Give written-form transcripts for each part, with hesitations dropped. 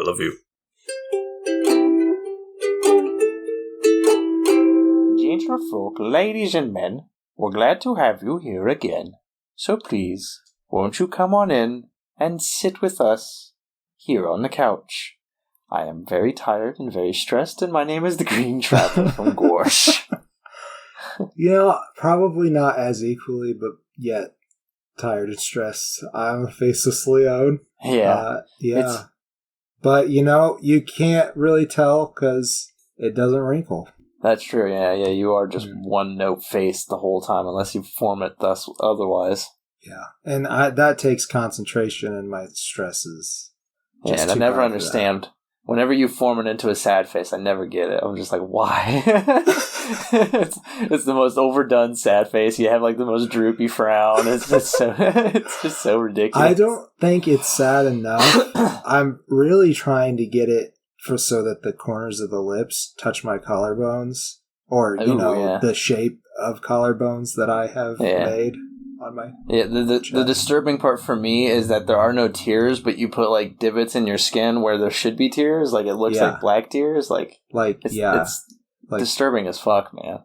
I love you. Gentlefolk, ladies and men, we're glad to have you here again. So please, won't you come on in and sit with us here on the couch? I am very tired and very stressed, and my name is the Green Traveler from Gorsh. Probably not as equally, but yet tired and stressed. I'm a faceless Leon. Yeah. But, you can't really tell because it doesn't wrinkle. That's true, yeah, you are just one note face the whole time, unless you form it thus otherwise. Yeah, and that takes concentration, and my stress is just and I never understand. Whenever you form it into a sad face, I never get it. I'm just like, why? it's the most overdone sad face. You have like the most droopy frown. It's just so ridiculous. I don't think it's sad enough. I'm really trying to get it so that the corners of the lips touch my collarbones, or the shape of collarbones that I have made on my the disturbing part for me is that there are no tears, but you put like divots in your skin where there should be tears. Like it looks like black tears. It's disturbing as fuck, man.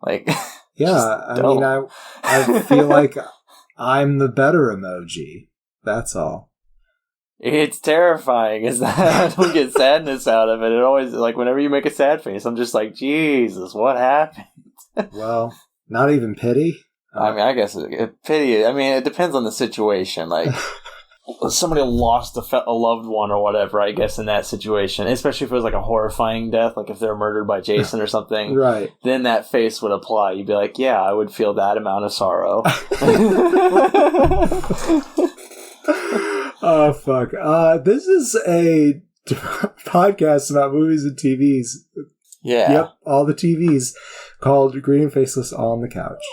Like I feel like I'm the better emoji. That's all. It's terrifying. Is that I don't get sadness out of it. It always, like, whenever you make a sad face, I'm just like, Jesus, what happened? Well, not even pity. I mean, I guess pity. I mean, it depends on the situation. Like, somebody lost a loved one or whatever, I guess, in that situation, especially if it was like a horrifying death, like if they're murdered by Jason or something, right? Then that face would apply. You'd be like, yeah, I would feel that amount of sorrow. Oh, fuck. This is a podcast about movies and TVs. Yeah. Yep, all the TVs, called Green and Faceless on the Couch.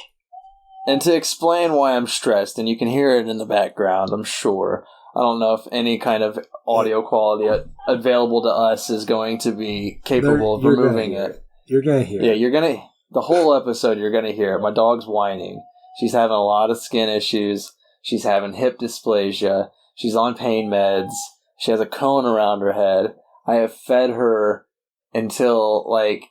And to explain why I'm stressed, and you can hear it in the background, I'm sure. I don't know if any kind of audio quality available to us is going to be capable of removing it. You're going to hear it. Yeah, you're going to... The whole episode, you're going to hear it. My dog's whining. She's having a lot of skin issues. She's having hip dysplasia. She's on pain meds. She has a cone around her head. I have fed her until, I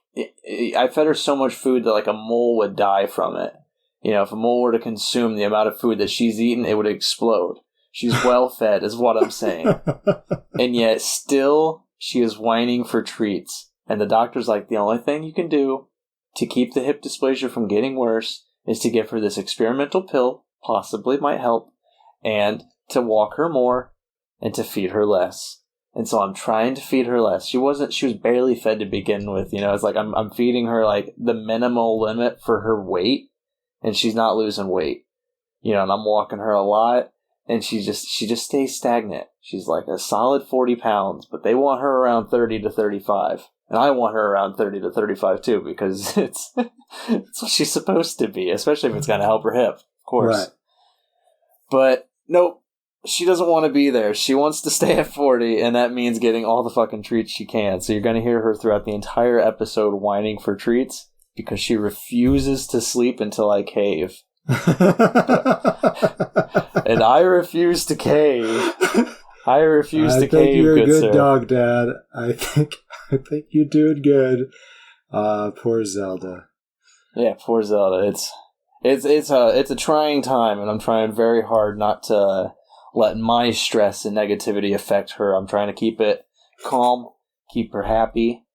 fed her so much food that, a mole would die from it. If a mole were to consume the amount of food that she's eaten, it would explode. She's well fed, is what I'm saying. And yet, still, she is whining for treats. And the doctor's like, the only thing you can do to keep the hip dysplasia from getting worse is to give her this experimental pill, possibly might help, and to walk her more, and to feed her less. And so I'm trying to feed her less. She was barely fed to begin with, It's like I'm feeding her the minimal limit for her weight, and she's not losing weight. And I'm walking her a lot, and she just stays stagnant. She's like a solid 40 pounds, but they want her around 30 to 35. And I want her around 30 to 35 too, because it's what she's supposed to be, especially if it's going to help her hip, of course. Right. But nope. She doesn't want to be there. She wants to stay at 40, and that means getting all the fucking treats she can. So you're going to hear her throughout the entire episode whining for treats because she refuses to sleep until I cave. And I refuse to cave. I refuse to cave, good sir. I think you're a good dog, Dad. I think you're doing good. Poor Zelda. Yeah, poor Zelda. It's a trying time, and I'm trying very hard not to let my stress and negativity affect her. I'm trying to keep it calm, keep her happy,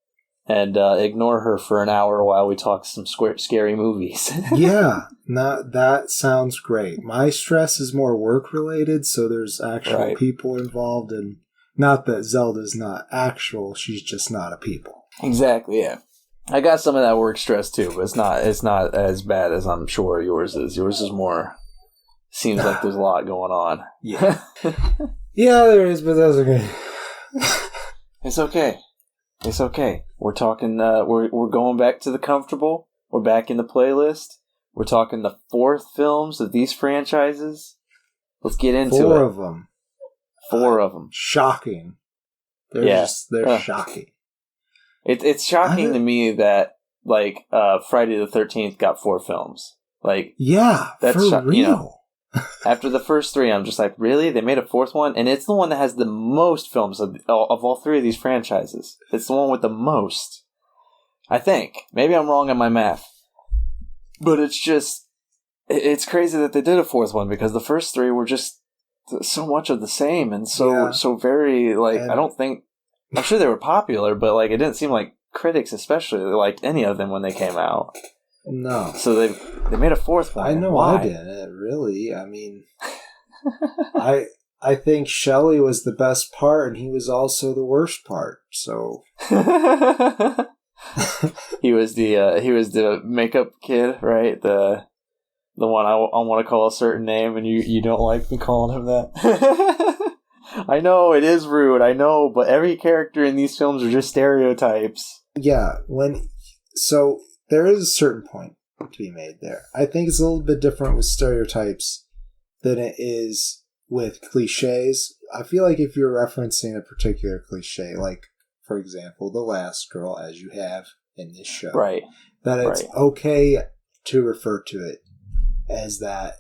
and ignore her for an hour while we talk some scary movies. Yeah, that sounds great. My stress is more work-related, so there's actual people involved, and not that Zelda's not actual, she's just not a people. Exactly, yeah. I got some of that work stress too, but it's not as bad as I'm sure yours is. Yours is more... Seems like there's a lot going on. Yeah. Yeah, there is, but that's okay. It's okay. It's okay. We're talking, we're going back to the comfortable. We're back in the playlist. We're talking the 4th films of these franchises. Let's get into it. 4 of them. 4 of them. Shocking. They're shocking. It's shocking to me that, Friday the 13th got 4 films. Yeah, that's for real. After the first 3, I'm just like, really? They made a 4th one? And it's the one that has the most films of all 3 of these franchises. It's the one with the most. I think. Maybe I'm wrong on my math. But it's just... It's crazy that they did a 4th one, because the first 3 were just so much of the same, and so very, like, I don't think... I'm sure they were popular, but, like, it didn't seem like critics especially liked any of them when they came out. No. So they made a 4th one. I know. Why? I didn't, really. I mean, I think Shelley was the best part, and he was also the worst part. So he was the makeup kid, right? The one I want to call a certain name, and you don't like me calling him that. I know it is rude. I know, but every character in these films are just stereotypes. Yeah. So there is a certain point to be made there. I think it's a little bit different with stereotypes than it is with cliches. I feel like if you're referencing a particular cliche, like, for example, The Last Girl, as you have in this show, right, that it's okay to refer to it as that,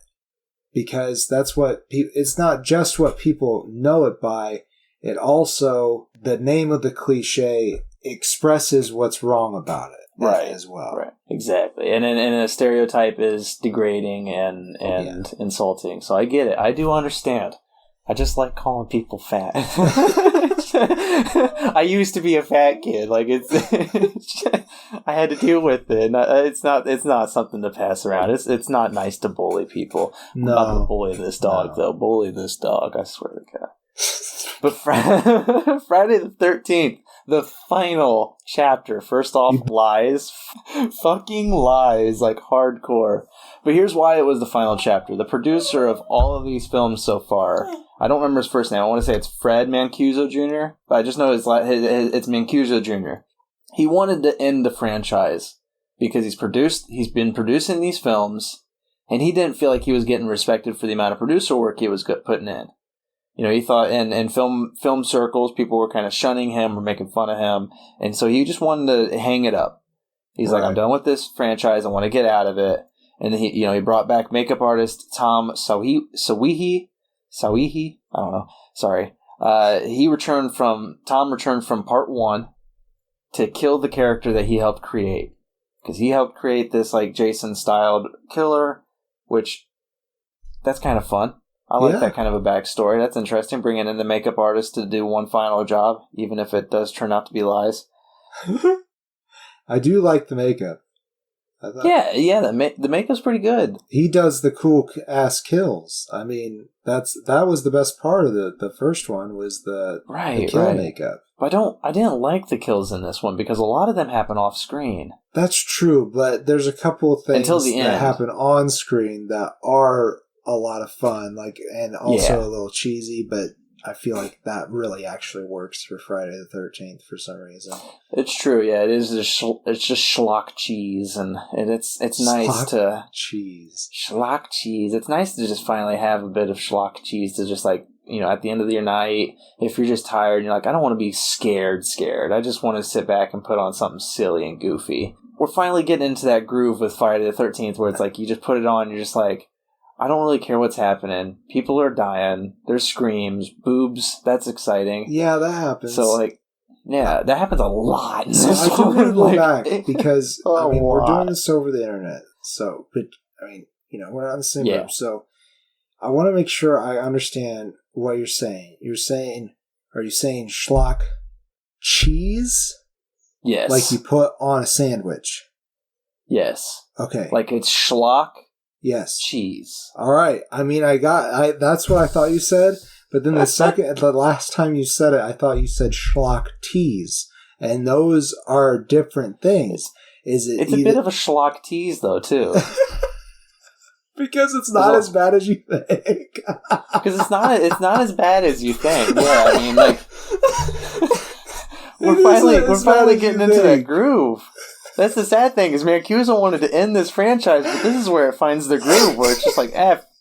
because that's what it's not just what people know it by, it also, the name of the cliche expresses what's wrong about it. Right, as well. Right, exactly. And a stereotype is degrading and insulting. So I get it. I do understand. I just like calling people fat. I used to be a fat kid. Like, I had to deal with it. It's not something to pass around. It's not nice to bully people. No. I'm not gonna bully this dog though. Bully this dog. I swear to God. But Friday the 13th. The final chapter. First off, lies. Fucking lies. Like, hardcore. But here's why it was the final chapter. The producer of all of these films so far, I don't remember his first name. I want to say it's Fred Mancuso Jr., but I just know it's Mancuso Jr. He wanted to end the franchise because he's been producing these films, and he didn't feel like he was getting respected for the amount of producer work he was putting in. You know, he thought in film circles, people were kind of shunning him or making fun of him. And so he just wanted to hang it up. He's like, I'm done with this franchise. I want to get out of it. And he brought back makeup artist Tom Sawihi. I don't know. Sorry. Tom returned from part 1 to kill the character that he helped create. Because he helped create this, like, Jason-styled killer, which, that's kind of fun. I like that kind of a backstory. That's interesting, bringing in the makeup artist to do one final job, even if it does turn out to be lies. I do like the makeup. The makeup's pretty good. He does the cool ass kills. I mean, that was the best part of the first one, was the kill makeup. But I didn't like the kills in this one because a lot of them happen off screen. That's true, but there's a couple of things that happen on screen that are a lot of fun, like, and also a little cheesy, but I feel like that really actually works for Friday the 13th for some reason. It's true, yeah. It is. It's just schlock cheese, and it's nice to cheese. Schlock cheese. It's nice to just finally have a bit of schlock cheese to just, like, you know, at the end of your night, if you're just tired and you're like, I don't want to be scared. I just want to sit back and put on something silly and goofy. We're finally getting into that groove with Friday the 13th, where it's like you just put it on, and you're just like, I don't really care what's happening. People are dying. There's screams, boobs. That's exciting. Yeah, that happens. So, like, yeah, that happens a lot. So I do want to go back because we're doing this over the internet. So, but I mean, you know, we're not in the same room. So, I want to make sure I understand what you're saying. Are you saying schlock cheese? Yes. Like you put on a sandwich. Yes. Okay. Like it's schlock. Yes. Cheese. All right. I mean, that's what I thought you said. But then the last time you said it, I thought you said schlock tease. And those are different things. It's a bit of a schlock tease, though, too. Because it's not as bad as you think. Because it's not as bad as you think. Yeah, I mean, like, we're finally getting into that groove. That's the sad thing, is Mancuso wanted to end this franchise, but this is where it finds the groove, where it's just like,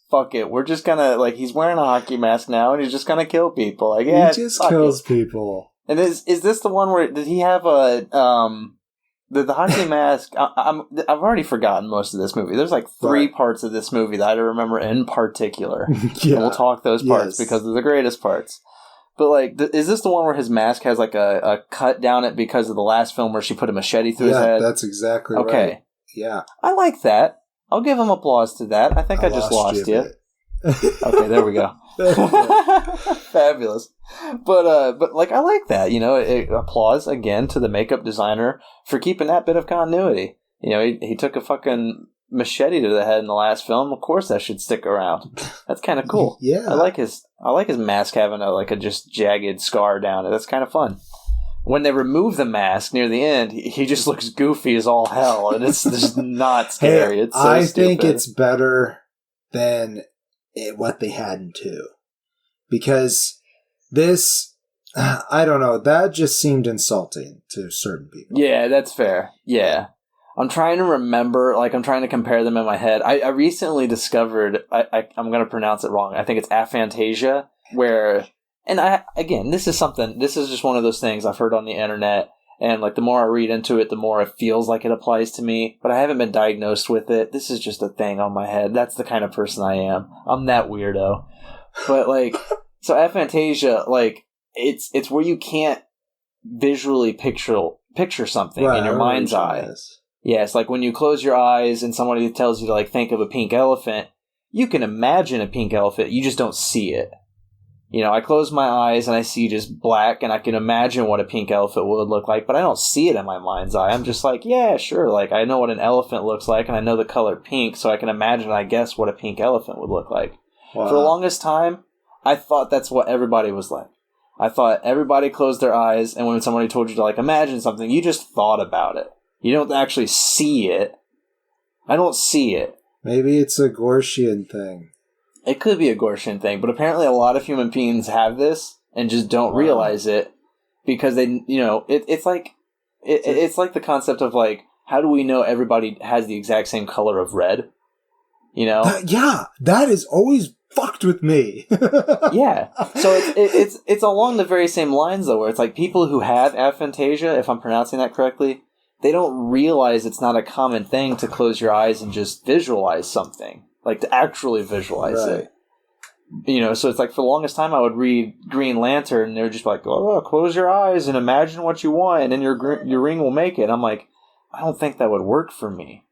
fuck it. We're just gonna, like, he's wearing a hockey mask now, and he's just gonna kill people. Like, yeah, he just kills people. And is this the one where, did he have the the hockey mask. I've already forgotten most of this movie. There's like 3 parts of this movie that I remember in particular. Yeah. And we'll talk those parts because they're the greatest parts. But like, is this the one where his mask has like a cut down it because of the last film where she put a machete through his head? Yeah, that's exactly right. Okay. Yeah. I like that. I'll give him applause to that. I think I just lost you. Okay, there we go. Fabulous. But like, I like that. You know, applause again to the makeup designer for keeping that bit of continuity. You know, he took a fucking machete to the head in the last film. Of course, that should stick around. That's kind of cool. Yeah, I like his mask having a just jagged scar down it. That's kind of fun. When they remove the mask near the end, he just looks goofy as all hell, and it's just not scary. It's so I stupid. think it's better than what they had in 2, because this, I don't know, that just seemed insulting to certain people. Yeah, that's fair. Yeah. I'm trying to remember, like, I'm trying to compare them in my head. I recently discovered, I'm going to pronounce it wrong, I think it's aphantasia, where, and this is just one of those things I've heard on the internet, and, like, the more I read into it, the more it feels like it applies to me, but I haven't been diagnosed with it. This is just a thing on my head. That's the kind of person I am. I'm that weirdo. But, like, so aphantasia, like, it's where you can't visually picture something in your mind's eye. Yeah, it's like when you close your eyes and somebody tells you to like think of a pink elephant, you can imagine a pink elephant, you just don't see it. You know, I close my eyes and I see just black and I can imagine what a pink elephant would look like, but I don't see it in my mind's eye. I'm just like, yeah, sure, like I know what an elephant looks like and I know the color pink, so I can imagine, I guess, what a pink elephant would look like. Wow. For the longest time, I thought that's what everybody was like. I thought everybody closed their eyes, and when somebody told you to like imagine something, you just thought about it. You don't actually see it. I don't see it. Maybe it's a Gorshian thing. It could be a Gorshian thing, but apparently a lot of human beings have this and just don't realize it because they, you know, it's like the concept of like, how do we know everybody has the exact same color of red? You know? Yeah, that is always fucked with me. Yeah. So it's along the very same lines though, where it's like people who have aphantasia, if I'm pronouncing that correctly, they don't realize it's not a common thing to close your eyes and just visualize something. Like, to actually visualize it. You know, so it's like, for the longest time, I would read Green Lantern, and they would just be like, oh, close your eyes and imagine what you want, and then your ring will make it. And I'm like, I don't think that would work for me.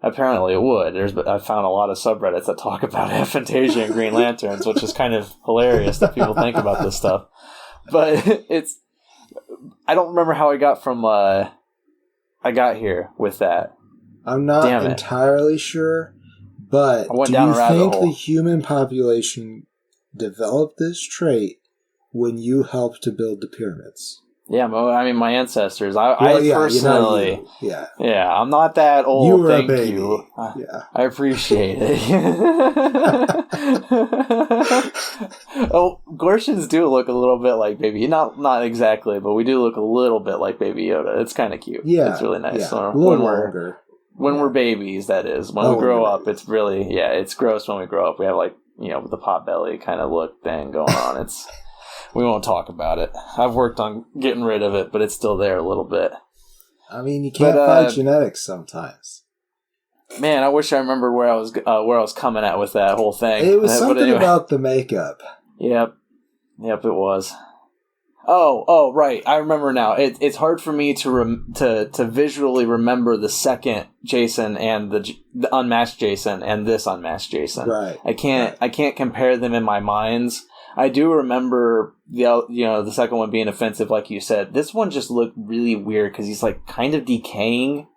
Apparently it would. I found a lot of subreddits that talk about aphantasia and Green Lanterns, which is kind of hilarious that people think about this stuff. But I don't remember how I got from... I got here with that. I'm not entirely sure, but do you think the human population developed this trait when you helped to build the pyramids? Yeah, I mean, my ancestors. I personally... Yeah, I'm not that old, you were thank a baby. you. Yeah. I appreciate it. Oh, Gortians do look a little bit like Baby. Not exactly, but we do look a little bit like Baby Yoda. It's kind of cute. Yeah. It's really nice. Yeah. When we're babies, that is. When we grow up, it's really... Yeah, it's gross when we grow up. We have, like, you know, the pot belly kind of look thing going on. It's... We won't talk about it. I've worked on getting rid of it, but it's still there a little bit. I mean, you can't fight genetics sometimes. Man, I wish I remembered where I was coming at with that whole thing. It was something about the makeup. Yep, it was. Oh, right. I remember now. It's hard for me to visually remember the second Jason and the unmasked Jason and this unmasked Jason. Right. I can't compare them in my minds. I do remember the second one being offensive, like you said. This one just looked really weird because he's like kind of decaying.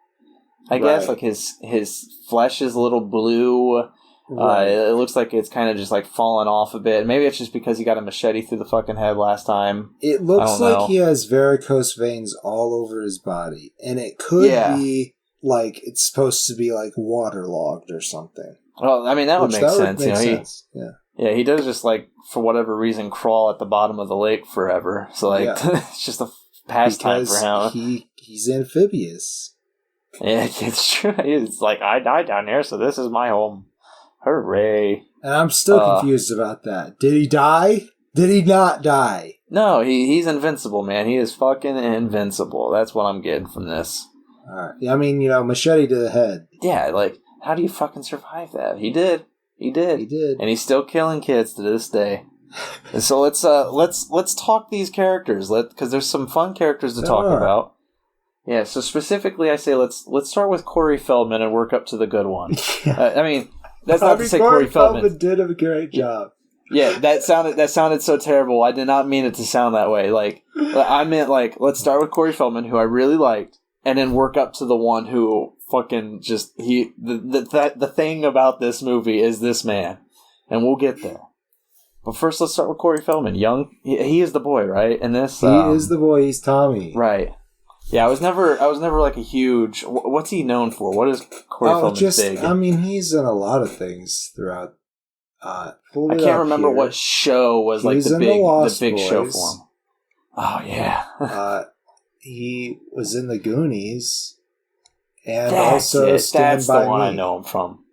I guess like his flesh is a little blue. Right. It looks like it's kind of just like falling off a bit. Maybe it's just because he got a machete through the fucking head last time. It looks like he has varicose veins all over his body, and it could be like it's supposed to be like waterlogged or something. Well, I mean that would make sense. Yeah. Yeah, he does just, like, for whatever reason, crawl at the bottom of the lake forever. So, like, it's just a pastime for him. He's amphibious. Yeah, it's true. It's like, I died down here, so this is my home. Hooray. And I'm still confused about that. Did he die? Did he not die? No, he's invincible, man. He is fucking invincible. That's what I'm getting from this. All right. Yeah, I mean, machete to the head. Yeah, like, how do you fucking survive that? He did. He did. And he's still killing kids to this day. And so let's talk these characters, because there's some fun characters to talk about. Yeah, so specifically, I say let's start with Corey Feldman and work up to the good one. Yeah. I mean, that's not to say Corey Feldman did a great job. Yeah, that sounded so terrible. I did not mean it to sound that way. Like, I meant let's start with Corey Feldman, who I really liked, and then work up to the one who fucking just the thing about this movie is this man, and we'll get there. But first, let's start with Corey Feldman. Young, he is the boy, right? In this, he is the boy. He's Tommy, right? Yeah, I was never like a huge. What's he known for? What is Corey Feldman big? I mean, he's in a lot of things throughout. I can't remember what show was like the big show for him. Oh yeah. He was in the Goonies, and also Stand By Me. That's the one I know him from.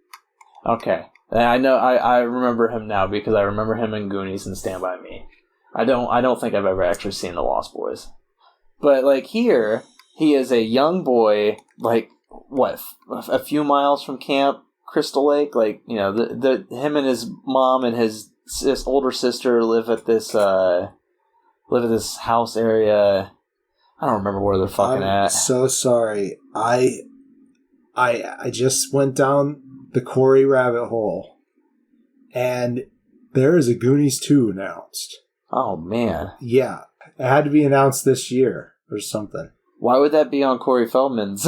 Okay. I know. I remember him now because I remember him in Goonies and Stand By Me. I don't think I've ever actually seen The Lost Boys, but like here, he is a young boy, like what, a few miles from Camp Crystal Lake. Like him and his mom and his older sister live at this house area. I don't remember where they're fucking at. I'm so sorry. I just went down the Corey rabbit hole, and there is a Goonies 2 announced. Oh, man. Yeah. It had to be announced this year or something. Why would that be on Corey Feldman's?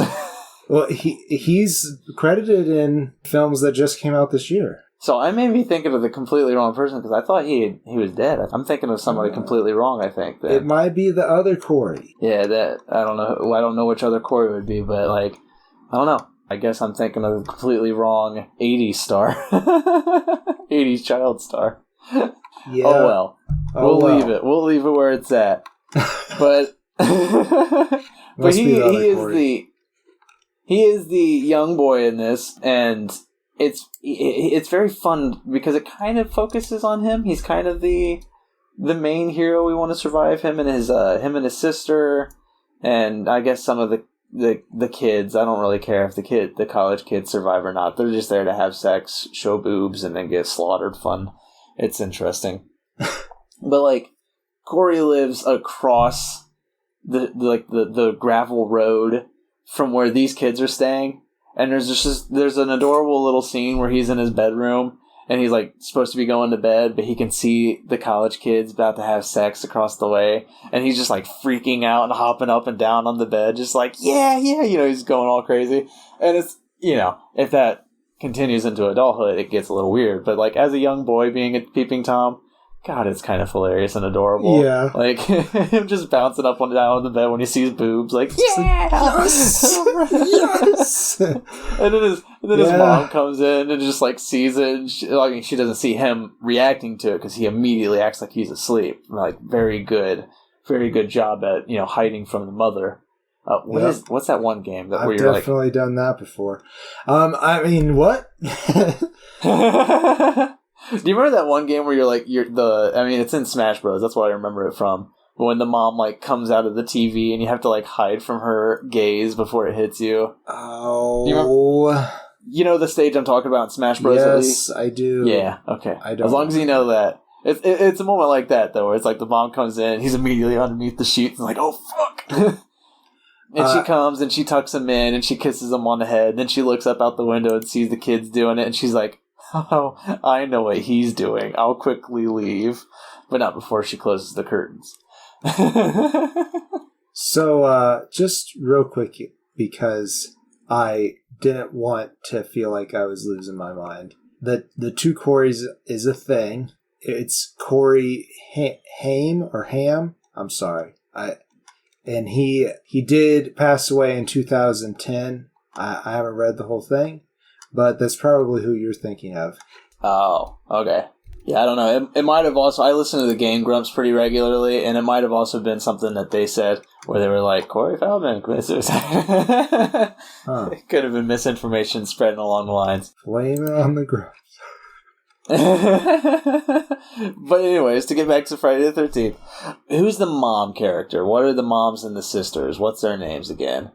Well, he's credited in films that just came out this year. So I may be thinking of the completely wrong person because I thought he was dead. I'm thinking of somebody completely wrong, I think. It might be the other Corey. Yeah, I don't know. I don't know which other Corey would be, but I don't know. I guess I'm thinking of the completely wrong 80s star. 80s child star. Yeah. Oh, well. We'll leave it. We'll leave it where it's at. But but he is the young boy in this, and it's very fun because it kind of focuses on him. He's kind of the main hero. We want to survive him and his sister, and I guess some of the kids. I don't really care if the college kids survive or not. They're just there to have sex, show boobs, and then get slaughtered. Fun. It's interesting. But Corey lives across the gravel road from where these kids are staying, and there's an adorable little scene where he's in his bedroom and he's supposed to be going to bed, but he can see the college kids about to have sex across the way, and he's just freaking out and hopping up and down on the bed, just yeah, he's going all crazy. And it's if that continues into adulthood, it gets a little weird. But as a young boy being a peeping Tom, God, it's kind of hilarious and adorable. Yeah. Him just bouncing up and down on the bed when he sees boobs. Yeah! Yes! Yes! And then his mom comes in and just sees it. And she doesn't see him reacting to it because he immediately acts like he's asleep. Very good job at hiding from the mother. What's that one game where I've you're definitely done that before. I mean, what? Do you remember that one game where it's in Smash Bros. That's what I remember it from. When the mom comes out of the TV and you have to hide from her gaze before it hits you. Oh. Do you know the stage I'm talking about in Smash Bros. At least? Yes, I do. Yeah. Okay. As long as you know that. It's a moment like that though, where it's the mom comes in, he's immediately underneath the sheets and oh fuck. And she comes and she tucks him in and she kisses him on the head. Then she looks up out the window and sees the kids doing it and she's like, oh, I know what he's doing. I'll quickly leave. But not before she closes the curtains. So, just real quick, because I didn't want to feel like I was losing my mind. The two Corys is a thing. It's Corey Ham. I'm sorry. And he did pass away in 2010. I haven't read the whole thing. But that's probably who you're thinking of. Oh, okay. Yeah, I don't know. It might have also... I listen to the Game Grumps pretty regularly, and it might have also been something that they said where they were Corey Feldman commits suicide. Huh. It could have been misinformation spreading along the lines. Blame it on the Grumps. But anyways, to get back to Friday the 13th, who's the mom character? What are the moms and the sisters? What's their names again?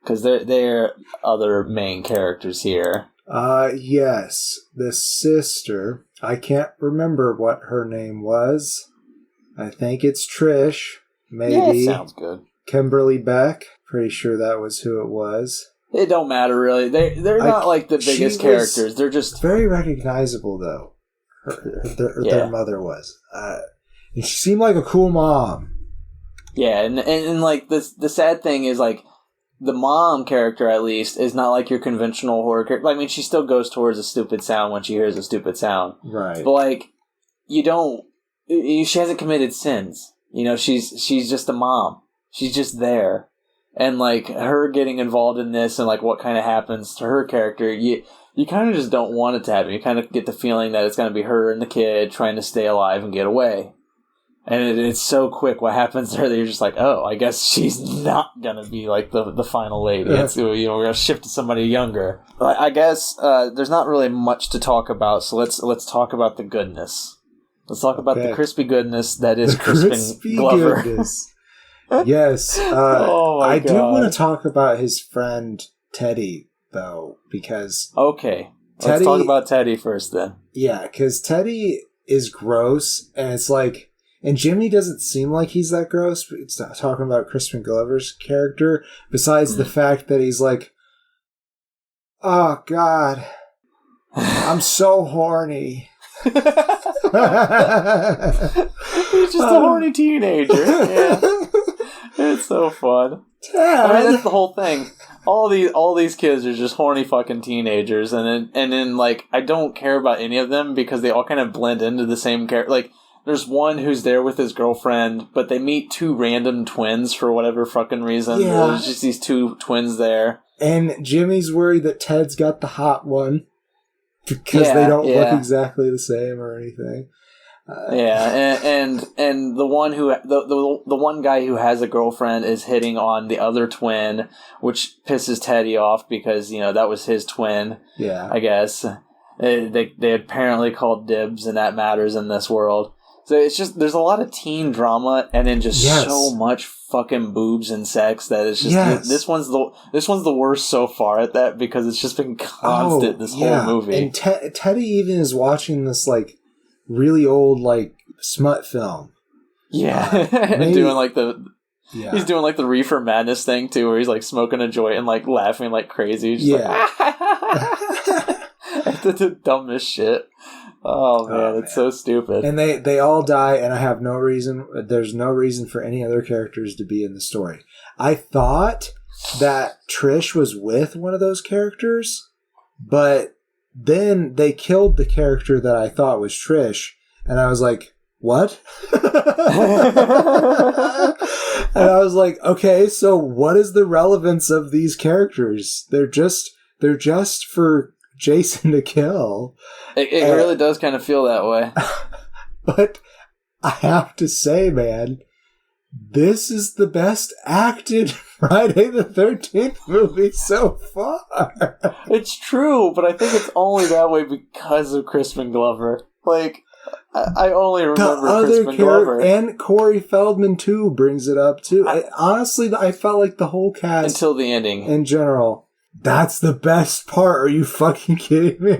Because they're other main characters here. Yes. The sister. I can't remember what her name was. I think it's Trish. Maybe. Yeah, it sounds good. Kimberly Beck. Pretty sure that was who it was. It don't matter, really. They're not like the biggest characters. They're just... very recognizable, though. Their mother was. And she seemed like a cool mom. Yeah, and like, the sad thing is, like, the mom character, at least, is not like your conventional horror character. I mean, she still goes towards a stupid sound when she hears a stupid sound. Right. But, like, she hasn't committed sins. You know, she's just a mom. She's just there. And, like, her getting involved in this and, like, what kind of happens to her character, you kind of just don't want it to happen. You kind of get the feeling that it's going to be her and the kid trying to stay alive and get away. And it's so quick what happens there that you're just like, oh, I guess she's not going to be, like, the final lady. It's, we're going to shift to somebody younger. But I guess there's not really much to talk about, so let's talk about the goodness. Let's talk about the crispy goodness that is Crispin Glover. Goodness. Yes. I God. do want to talk about his friend Teddy, though, because... Okay. Let's talk about Teddy first, then. Yeah, because Teddy is gross, and it's like... And Jimmy doesn't seem like he's that gross, but it's not talking about Crispin Glover's character, besides the fact that he's like, oh, God, I'm so horny. He's just a horny teenager. Yeah. It's so fun. Dad. I mean, that's the whole thing. All these kids are just horny fucking teenagers, and then like, I don't care about any of them because they all kind of blend into the same character. Like, there's one who's there with his girlfriend, but they meet two random twins for whatever fucking reason. Yeah. There's just these two twins there. And Jimmy's worried that Ted's got the hot one because they don't look exactly the same or anything. And the one who the one guy who has a girlfriend is hitting on the other twin, which pisses Teddy off because, you know, that was his twin. Yeah, I guess they apparently called dibs, and that matters in this world. So it's just, there's a lot of teen drama and then just so much fucking boobs and sex that it's just this one's the worst so far at that because it's just been constant this whole movie. And Teddy even is watching this like really old like smut film. Yeah, and doing like he's doing like the Reefer Madness thing too, where he's like smoking a joint and like laughing like crazy. Just like, the dumbest shit. Oh man, it's so stupid. And they all die, and I have no reason. There's no reason for any other characters to be in the story. I thought that Trish was with one of those characters, but then they killed the character that I thought was Trish, and I was like, what? And I was like, okay, so what is the relevance of these characters? They're just for Jason to kill. It really does kind of feel that way. But I have to say, man, this is the best acted Friday the 13th movie so far. It's true, but I think it's only that way because of Crispin Glover. Like, I only remember Crispin Glover. And Corey Feldman, too, brings it up, too. Honestly, I felt like the whole cast... Until the ending. In general... That's the best part. Are you fucking kidding me?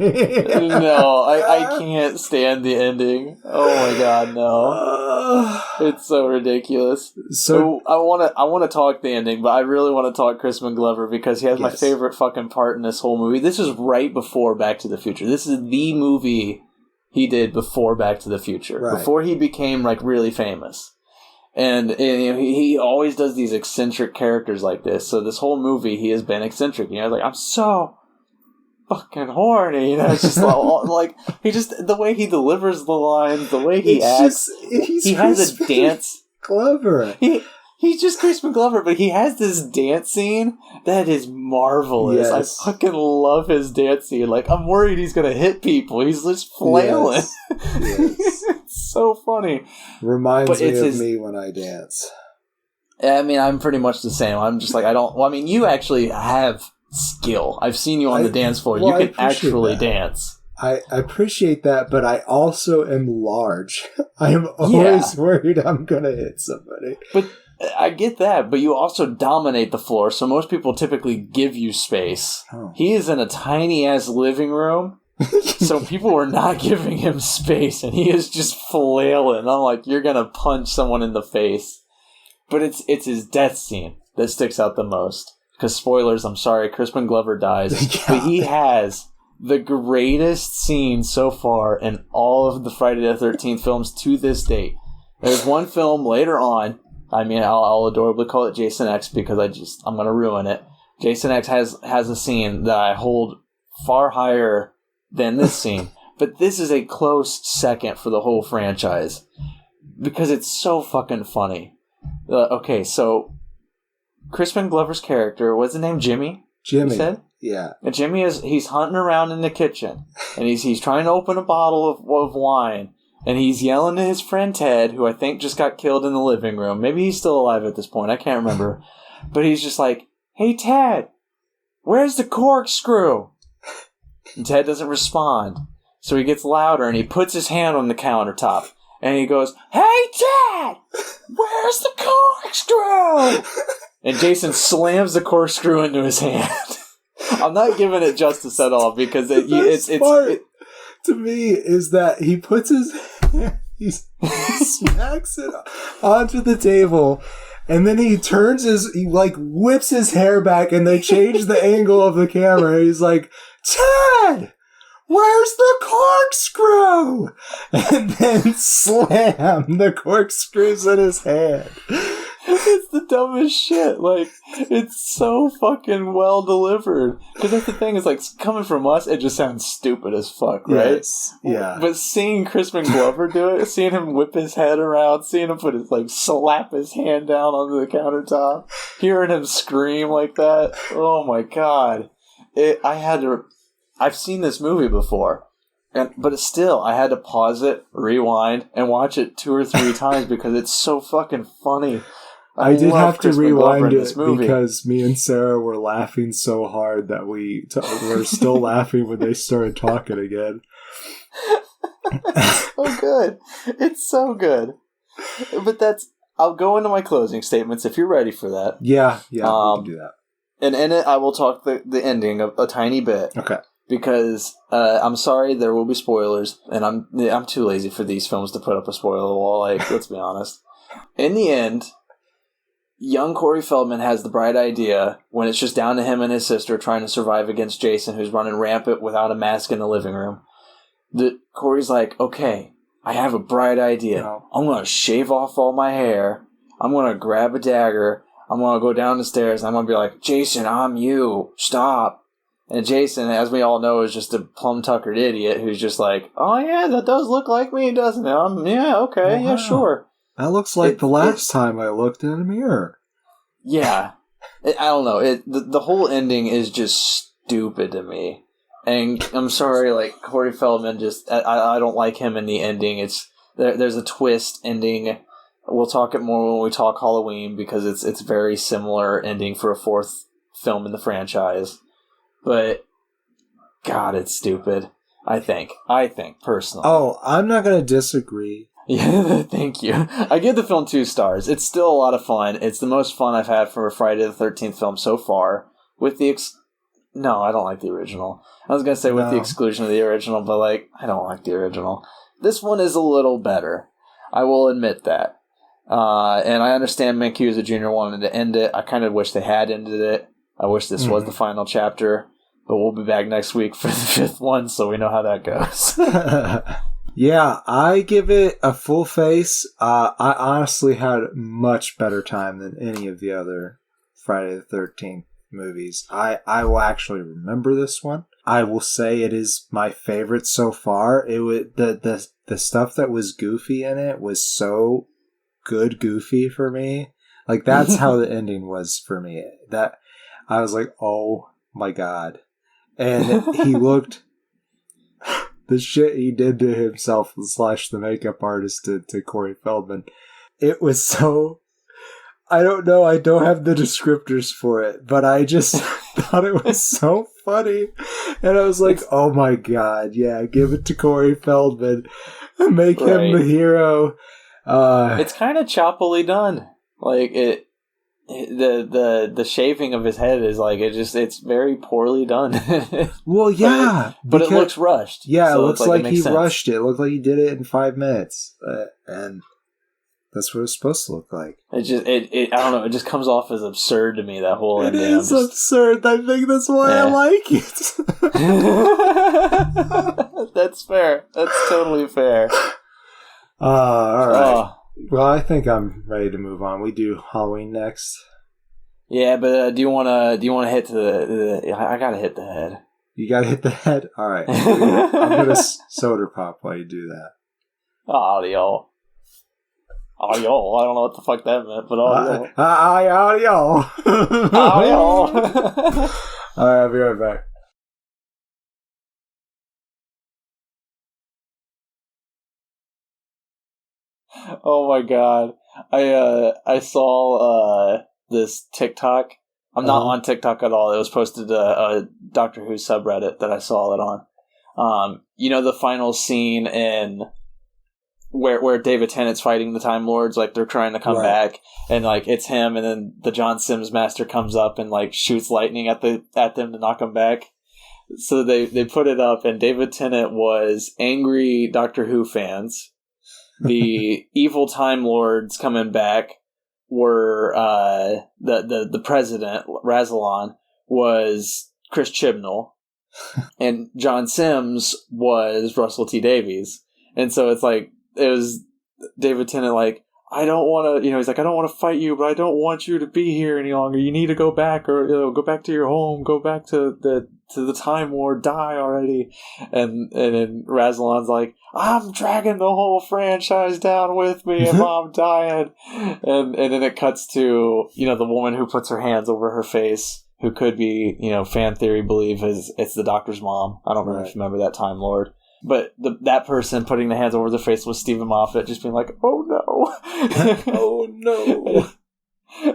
No, I can't stand the ending. Oh my god, no. It's so ridiculous. So I want to talk the ending, but I really want to talk Crispin Glover because he has my favorite fucking part in this whole movie. This is right before Back to the Future. This is the movie he did before Back to the Future. Right. Before he became like really famous. And you know, he always does these eccentric characters like this. So this whole movie, he has been eccentric. You know, like, I'm so fucking horny. You know, it's just like he just, the way he delivers the lines, the way he acts. He has a dance. Glover. He's just Crispin Glover, but he has this dance scene that is marvelous. Yes. I fucking love his dance scene. Like, I'm worried he's going to hit people. He's just flailing. Yes. It's so funny. Reminds me of me when I dance. I mean, I'm pretty much the same. I'm just like, you actually have skill. I've seen you on the dance floor. You can actually dance. I appreciate that, but I also am large. I am always worried I'm going to hit somebody. I get that, but you also dominate the floor, so most people typically give you space. Oh. He is in a tiny-ass living room, so people are not giving him space, and he is just flailing. I'm like, you're gonna punch someone in the face. But it's his death scene that sticks out the most. Because spoilers, I'm sorry, Crispin Glover dies, but he has the greatest scene so far in all of the Friday the 13th films to this date. There's one film later on, I mean, I'll adorably call it Jason X because I'm going to ruin it. Jason X has a scene that I hold far higher than this scene, but this is a close second for the whole franchise because it's so fucking funny. Okay, so Crispin Glover's character, what's his name? Jimmy? Jimmy. You said? Yeah. And Jimmy he's hunting around in the kitchen and he's trying to open a bottle of wine. And he's yelling at his friend Ted, who I think just got killed in the living room. Maybe he's still alive at this point. I can't remember. But he's just like, "Hey, Ted, where's the corkscrew?" And Ted doesn't respond. So he gets louder and he puts his hand on the countertop. And he goes, "Hey, Ted, where's the corkscrew?" And Jason slams the corkscrew into his hand. I'm not giving it justice at all because it's to me is that he puts he smacks it onto the table and then he whips his hair back and they change the angle of the camera. He's like, "Ted, where's the corkscrew?" And then slam the corkscrews in his hand. It's the dumbest shit. Like, it's so fucking well delivered. Because that's the thing, is like, coming from us, it just sounds stupid as fuck, right? Yes. Yeah. But seeing Crispin Glover do it, seeing him whip his head around, seeing him slap his hand down onto the countertop, hearing him scream like that, oh my god. I've seen this movie before. But still, I had to pause it, rewind, and watch it 2 or 3 times because it's so fucking funny. I did have to rewind it because me and Sarah were laughing so hard that we're still laughing when they started talking again. So good. It's so good. But I'll go into my closing statements if you're ready for that. Yeah, we can do that. And in it, I will talk the ending a tiny bit. Okay. Because I'm sorry, there will be spoilers, and I'm too lazy for these films to put up a spoiler wall. Like, let's be honest. In the end, young Corey Feldman has the bright idea when it's just down to him and his sister trying to survive against Jason, who's running rampant without a mask in the living room. Corey's like, "Okay, I have a bright idea. No. I'm going to shave off all my hair. I'm going to grab a dagger. I'm going to go down the stairs. And I'm going to be like, 'Jason, I'm you. Stop.'" And Jason, as we all know, is just a plum-tuckered idiot who's just like, "Oh yeah, that does look like me, doesn't it? Yeah, okay, yeah, sure. That looks like the last time I looked in a mirror." Yeah. I don't know. The whole ending is just stupid to me. And I'm sorry, like, Corey Feldman I don't like him in the ending. There's a twist ending. We'll talk it more when we talk Halloween because it's very similar ending for a 4th film in the franchise. But, God, it's stupid. I think, personally. Oh, I'm not going to disagree. Yeah, thank you. I give the film 2 stars. It's still a lot of fun. It's the most fun I've had for a Friday the 13th film so far. With the No, I don't like the original. I was going to say with the exclusion of the original, but, like, I don't like the original. This one is a little better. I will admit that. And I understand Mancuso Jr. wanted to end it. I kind of wish they had ended it. I wish this was the final chapter. But we'll be back next week for the 5th one, so we know how that goes. Yeah, I give it a full face. I honestly had a much better time than any of the other Friday the 13th movies. I will actually remember this one. I will say it is my favorite so far. It was the stuff that was goofy in it was so good goofy for me. Like, that's how the ending was for me. That I was like, oh my god. And he looked, the shit he did to himself / the makeup artist to Corey Feldman. It was so, I don't know, I don't have the descriptors for it, but I just thought it was so funny. And I was like, oh my god, yeah, give it to Corey Feldman. Make him the hero. It's kind of choppily done. Like the shaping of his head is like it's very poorly done. Well, yeah, but it looks rushed. Yeah, so it looks like he sense. rushed it. It looked like he did it in 5 minutes, and that's what it's supposed to look like. I don't know. It just comes off as absurd to me. That whole ending. It is absurd. I think that's why I like it. That's fair. That's totally fair. All right. Well, I think I'm ready to move on. We do Halloween next. Yeah, but do you want to hit the? I gotta hit the head. You gotta hit the head. All right. I'm gonna soda pop while you do that. Audio. I don't know what the fuck that meant, but audio. Audio. All right, I'll be right back. Oh my god. I saw this TikTok. I'm not on TikTok at all. It was posted to a Doctor Who subreddit that I saw it on. You know the final scene in where David Tennant's fighting the Time Lords, like they're trying to come back, and like it's him, and then the John Sims master comes up and like shoots lightning at them to knock them back. So they put it up, and David Tennant was angry Doctor Who fans. The evil Time Lords coming back were the president, Rassilon, was Chris Chibnall, and John Sims was Russell T Davies. And so it's like, it was David Tennant like, I don't want to, he's like, I don't want to fight you, but I don't want you to be here any longer. You need to go back, or go back to your home, go back to the Time War, die already. And then Rassilon's like, I'm dragging the whole franchise down with me, and I'm dying. And then it cuts to the woman who puts her hands over her face, who could be fan theory believe it's the Doctor's mom. I don't know if you remember that Time Lord. But that person putting the hands over their face was Stephen Moffat, just being like, oh no. Oh no.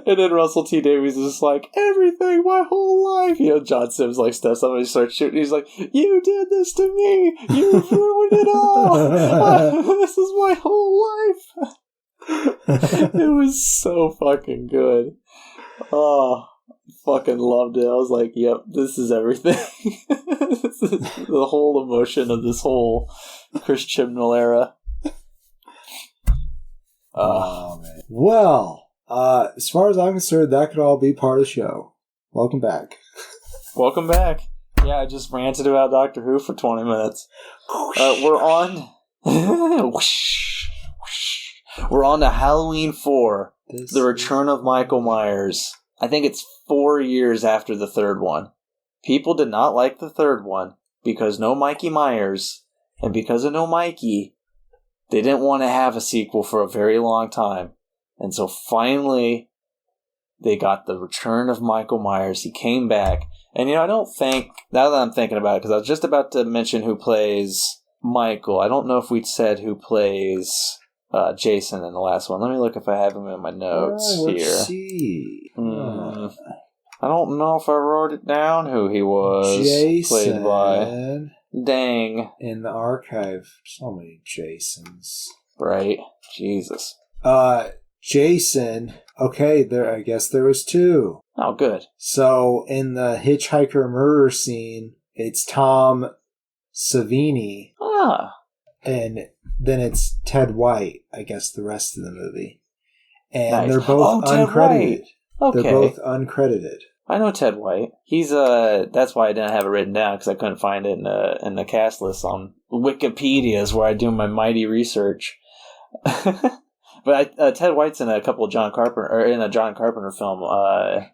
And then Russell T Davies is just like, everything, my whole life. John Sims like steps up and starts shooting. He's like, you did this to me. You've ruined it all. This is my whole life. It was so fucking good. Oh, fucking loved it. I was like, yep, this is everything. This is the whole emotion of this whole Chris Chibnall era. Man. Well, as far as I'm concerned, that could all be part of the show. Welcome back. Welcome back. Yeah, I just ranted about Doctor Who for 20 minutes. We're on... We're on to Halloween 4. The Return of Michael Myers. I think it's 4 years after the third one. People did not like the third one because no Mikey Myers, and because of no Mikey, they didn't want to have a sequel for a very long time. And so finally, they got the Return of Michael Myers. He came back. And I don't think, now that I'm thinking about it, because I was just about to mention who plays Michael. I don't know if we'd said who plays Jason in the last one. Let me look if I have him in my notes here. Let's see. I don't know if I wrote it down who he was. Jason. Played by. Dang. In the archive. So many Jasons. Right. Jesus. Jason. Okay, I guess there was 2. Oh, good. So, in the hitchhiker murder scene, it's Tom Savini. And then it's Ted White, I guess, the rest of the movie. And they're both uncredited. Okay. They're both uncredited. I know Ted White. He's that's why I didn't have it written down, because I couldn't find it in the cast list on Wikipedia, is where I do my mighty research. But Ted White's in a couple of John Carpenter film. I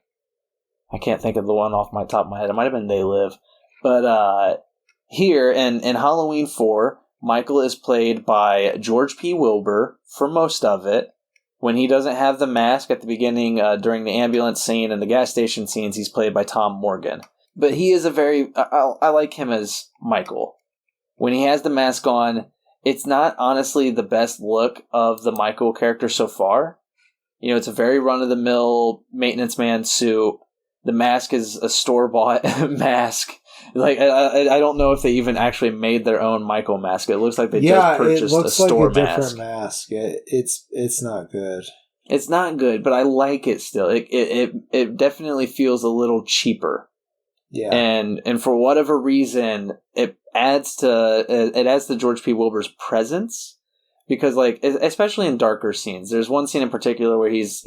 can't think of the one off my top of my head. It might have been They Live. But here in Halloween 4, Michael is played by George P. Wilbur for most of it. When he doesn't have the mask at the beginning, during the ambulance scene and the gas station scenes, he's played by Tom Morgan. But he is I like him as Michael. When he has the mask on, it's not honestly the best look of the Michael character so far. It's a very run-of-the-mill maintenance man suit. The mask is a store-bought mask. Like, I don't know if they even actually made their own Michael mask. It looks like they just purchased a store mask. Yeah, it looks like a different mask. It's not good. It's not good, but I like it still. It definitely feels a little cheaper. Yeah. And for whatever reason, it adds to George P. Wilbur's presence, because like especially in darker scenes. There's one scene in particular where he's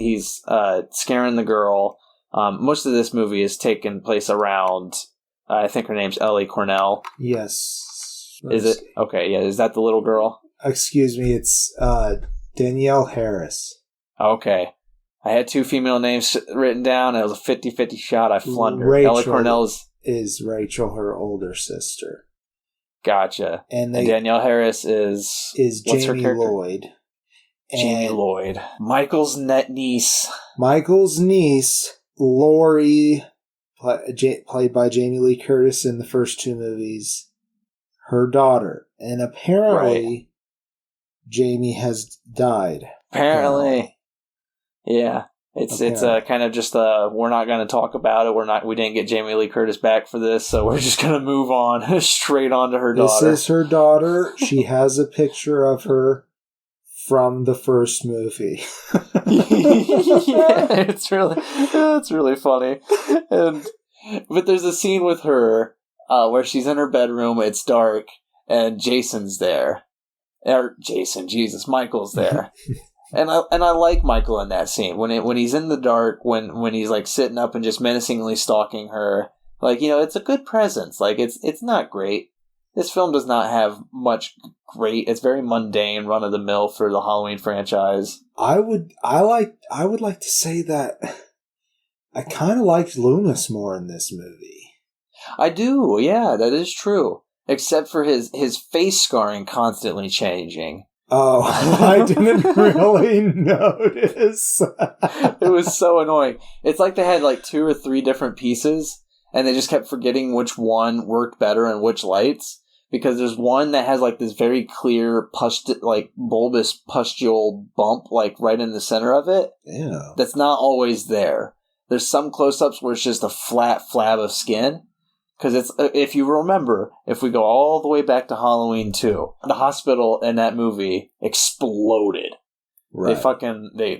scaring the girl. Most of this movie is taking place around. I think her name's Ellie Cornell. Yes. Is it? Okay, yeah. Is that the little girl? Excuse me, it's Danielle Harris. Okay. I had 2 female names written down. It was a 50-50 shot. I flundered. Ellie Cornell is Rachel, her older sister. Gotcha. And Danielle Harris is Jamie Lloyd. Jamie Lloyd. Michael's niece. Michael's niece, Lori, played by Jamie Lee Curtis in the first 2 movies. Her daughter. And apparently, Jamie has died. Apparently. Yeah. It's kind of just we're not going to talk about it. We didn't get Jamie Lee Curtis back for this, so we're just going to move on straight on to her daughter. This is her daughter. She has a picture of her from the first movie. Yeah, it's really funny. But there's a scene with her where she's in her bedroom. It's dark, and Jason's there. Michael's there. And I like Michael in that scene when he's in the dark, when he's like sitting up and just menacingly stalking her. Like, it's a good presence. Like, it's not great. This film does not have much great. It's very mundane, run of the mill for the Halloween franchise. I would like to say that I kind of liked Loomis more in this movie. I do. Yeah, that is true. Except for his face scarring constantly changing. Oh, I didn't really notice. It was so annoying. It's like they had like 2 or 3 different pieces, and they just kept forgetting which one worked better and which lights. Because there's one that has like this very clear bulbous pustule bump like right in the center of it. Yeah. That's not always there. There's some close-ups where it's just a flat flab of skin. Because it's, if you remember, if we go all the way back to Halloween 2, the hospital in that movie exploded. Right.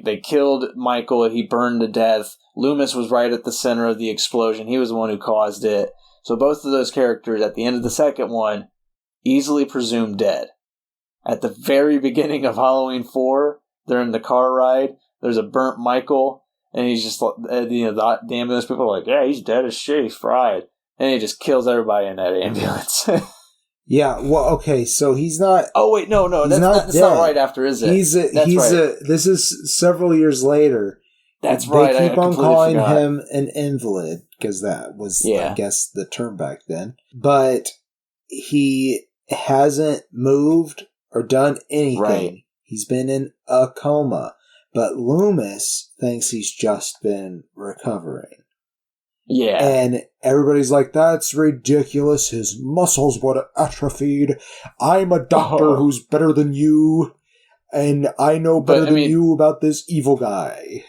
They killed Michael. He burned to death. Loomis was right at the center of the explosion. He was the one who caused it. So both of those characters at the end of the second one, easily presumed dead. At the very beginning of Halloween 4, they're in the car ride. There's a burnt Michael, and he's just, the ambulance people are like, yeah, he's dead as shit. He's fried. And he just kills everybody in that ambulance. Yeah, well, okay, so he's not... Oh, wait, no, that's not right after, is it? This is several years later. That's right, They keep on calling him an invalid, because that was, I guess, the term back then. But he hasn't moved or done anything. Right. He's been in a coma. But Loomis thinks he's just been recovering. Yeah. And everybody's like, that's ridiculous. His muscles would have atrophied. I'm a doctor who's better than you. And I know better than you about this evil guy.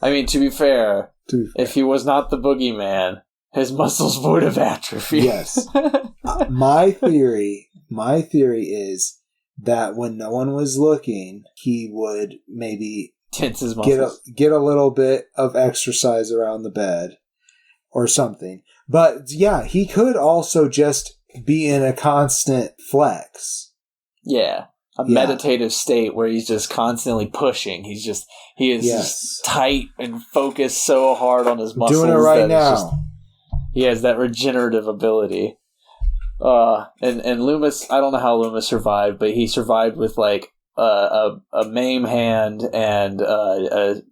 I mean, to be fair, if he was not the boogeyman, his muscles would have atrophied. Yes. My theory is that when no one was looking, he would maybe tense his muscles. Get a little bit of exercise around the bed. Or something. But yeah, he could also just be in a constant flex. Yeah. A meditative state where he's just constantly pushing. He is just tight and focused so hard on his muscles. Doing it right now. He has that regenerative ability. And Loomis, I don't know how Loomis survived, but he survived with like a maim hand and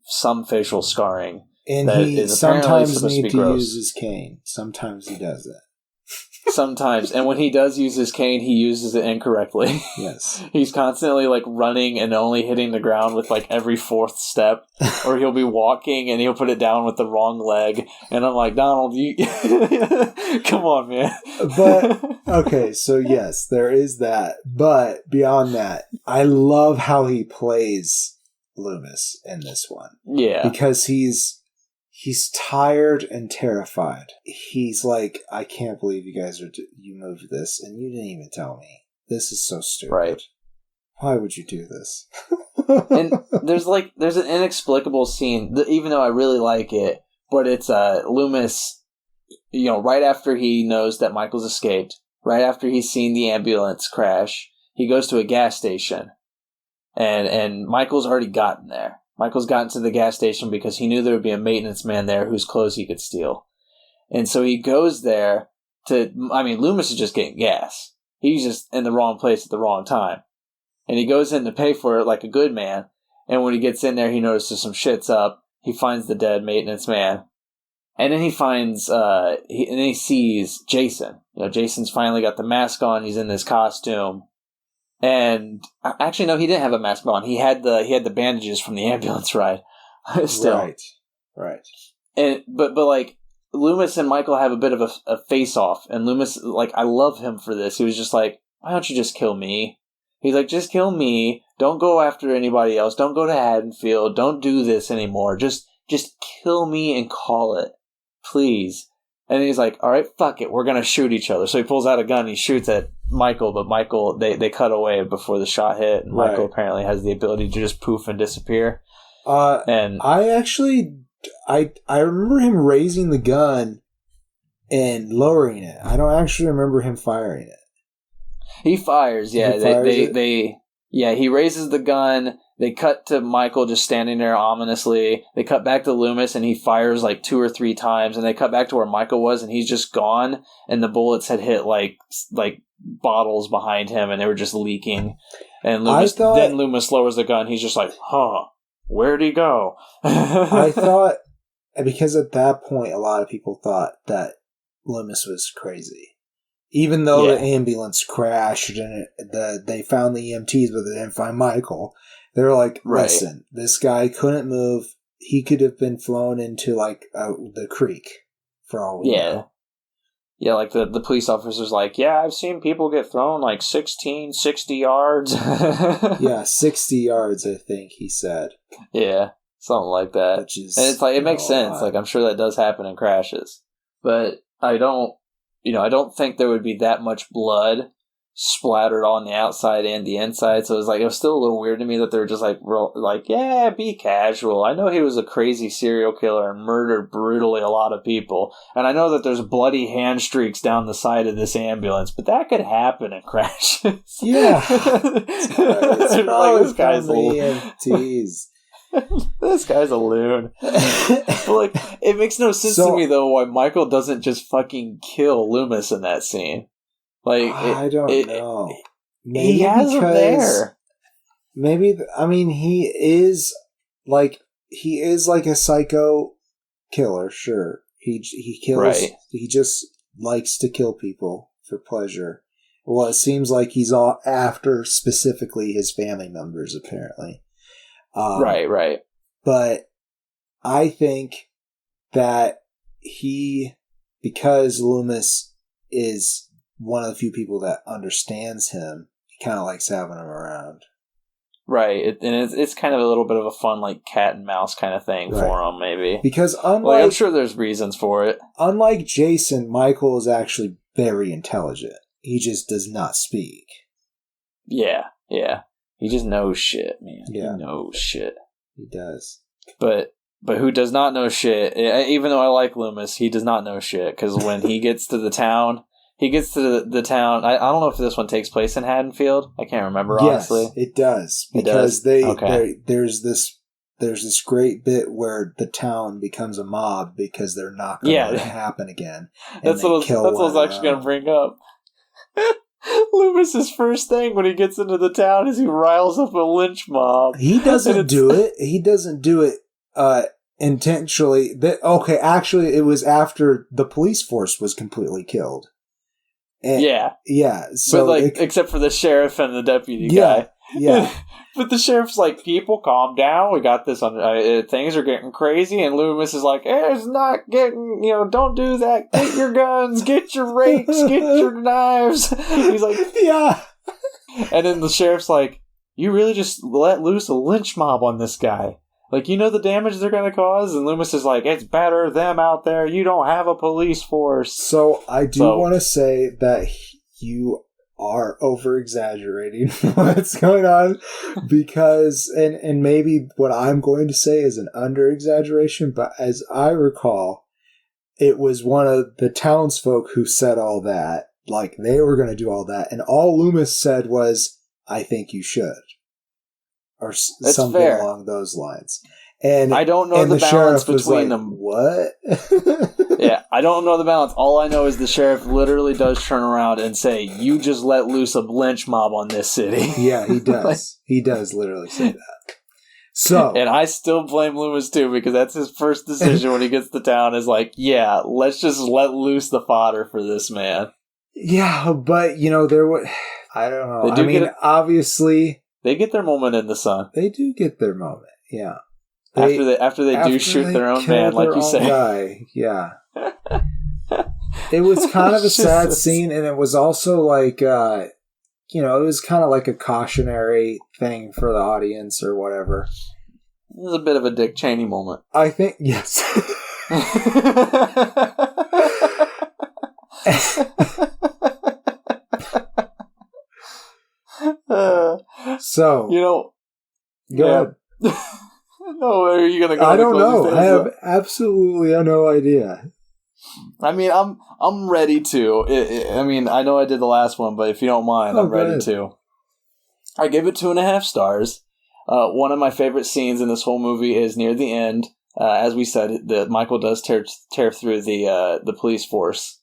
some facial scarring. And he sometimes needs to use his cane. Sometimes he doesn't. Sometimes. And when he does use his cane, he uses it incorrectly. Yes. He's constantly like running and only hitting the ground with like every 4th step. Or he'll be walking and he'll put it down with the wrong leg. And I'm like, Donald, you come on, man. But, okay, so yes, there is that. But beyond that, I love how he plays Loomis in this one. Yeah. Because he's tired and terrified. He's like, I can't believe you guys you moved this, and you didn't even tell me. This is so stupid. Right. Why would you do this? And there's an inexplicable scene, even though I really like it, but it's Loomis, right after he knows that Michael's escaped, right after he's seen the ambulance crash, he goes to a gas station, and Michael's already gotten there. Michael's gotten to the gas station because he knew there would be a maintenance man there whose clothes he could steal. And so he goes there Loomis is just getting gas. He's just in the wrong place at the wrong time. And he goes in to pay for it like a good man. And when he gets in there, he notices some shit's up. He finds the dead maintenance man. And then he finds, he sees Jason. Jason's finally got the mask on. He's in this costume. And actually, no, he didn't have a mask on. He had the bandages from the ambulance ride. Still. Right. But Loomis and Michael have a bit of a face-off. And Loomis, I love him for this. He was just like, why don't you just kill me? He's like, just kill me. Don't go after anybody else. Don't go to Haddonfield. Don't do this anymore. Just kill me and call it. Please. And he's like, all right, fuck it. We're going to shoot each other. So he pulls out a gun. And he shoots at Michael. But Michael, they cut away before the shot hit. And Michael apparently has the ability to just poof and disappear. And I remember him raising the gun and lowering it. I don't actually remember him firing it. He fires, yeah. He raises the gun. They cut to Michael just standing there ominously. They cut back to Loomis, and he fires 2 or 3 times. And they cut back to where Michael was, and he's just gone. And the bullets had hit like bottles behind him, and they were just leaking. And then Loomis lowers the gun. He's just like, huh, where'd he go? I thought, because at that point, a lot of people thought that Loomis was crazy. Even though the ambulance crashed and they found the EMTs, but they didn't find Michael, they were like, listen, this guy couldn't move. He could have been flown into, the creek, for all we know. Yeah, the police officer's like, yeah, I've seen people get thrown 16, 60 yards. Yeah, 60 yards, I think he said. Yeah, something like that. And it's it makes sense. I'm sure that does happen in crashes. But I don't think there would be that much blood splattered on the outside and the inside. So it was still a little weird to me that they were just yeah, be casual. I know he was a crazy serial killer and murdered brutally a lot of people. And I know that there's bloody hand streaks down the side of this ambulance, but that could happen in crashes. Yeah. It's probably this guy's EMTs. This guy's a loon. But it makes no sense to me though why Michael doesn't just fucking kill Loomis in that scene. I don't know. Maybe he has him there. Maybe he is a psycho killer. Sure, he kills. Right. He just likes to kill people for pleasure. Well, it seems like he's all after specifically his family members, apparently. Right. But I think that because Loomis is one of the few people that understands him, he kind of likes having him around. Right, and it's kind of a little bit of a fun, cat and mouse kind of thing for him, maybe. Because I'm sure there's reasons for it. Unlike Jason, Michael is actually very intelligent. He just does not speak. Yeah. He just knows shit, man. Yeah. He knows shit. He does. But who does not know shit, even though I like Loomis, he does not know shit. Because when he gets to the town, I don't know if this one takes place in Haddonfield. I can't remember, honestly. Yes, it does. Because there's this great bit where the town becomes a mob because they're not going to let it happen again. That's what I was actually going to bring up. Loomis's first thing when he gets into the town is he riles up a lynch mob. He doesn't do it. He doesn't do it intentionally. Actually, it was after the police force was completely killed. And, yeah. So, but except for the sheriff and the deputy guy. Yeah. But the sheriff's like, people, calm down. We got this on. Things are getting crazy. And Loomis is like, it's not getting, don't do that. Get your guns, get your rakes, get your knives. He's like, yeah. And then the sheriff's like, you really just let loose a lynch mob on this guy. The damage they're going to cause? And Loomis is like, it's better them out there. You don't have a police force. So I do want to say that you are over-exaggerating what's going on, because, and maybe what I'm going to say is an under-exaggeration, but as I recall, it was one of the townsfolk who said all that, like they were going to do all that, and all Loomis said was, I think you should. Or That's something fair. Along those lines. And I don't know the balance between them. What? Yeah, I don't know the balance. All I know is the sheriff literally does turn around and say, "You just let loose a lynch mob on this city." Yeah, he does. He does literally say that. So, and I still blame Loomis too, because that's his first decision when he gets to town. Is like, yeah, let's just let loose the fodder for this man. Yeah, but there would. I don't know. Obviously, they get their moment in the sun. They do get their moment. Yeah. After they do shoot their own man, like you say. Guy. Yeah. It was kind of a sad scene, and it was also like, it was kind of like a cautionary thing for the audience or whatever. It was a bit of a Dick Cheney moment. I think, yes. So, go ahead. No, are you gonna go? I don't know. I have absolutely no idea. I mean, I'm ready to. I know I did the last one, but if you don't mind, I'm ready to. I give it 2.5 stars. One of my favorite scenes in this whole movie is near the end. As we said, Michael does tear through the police force,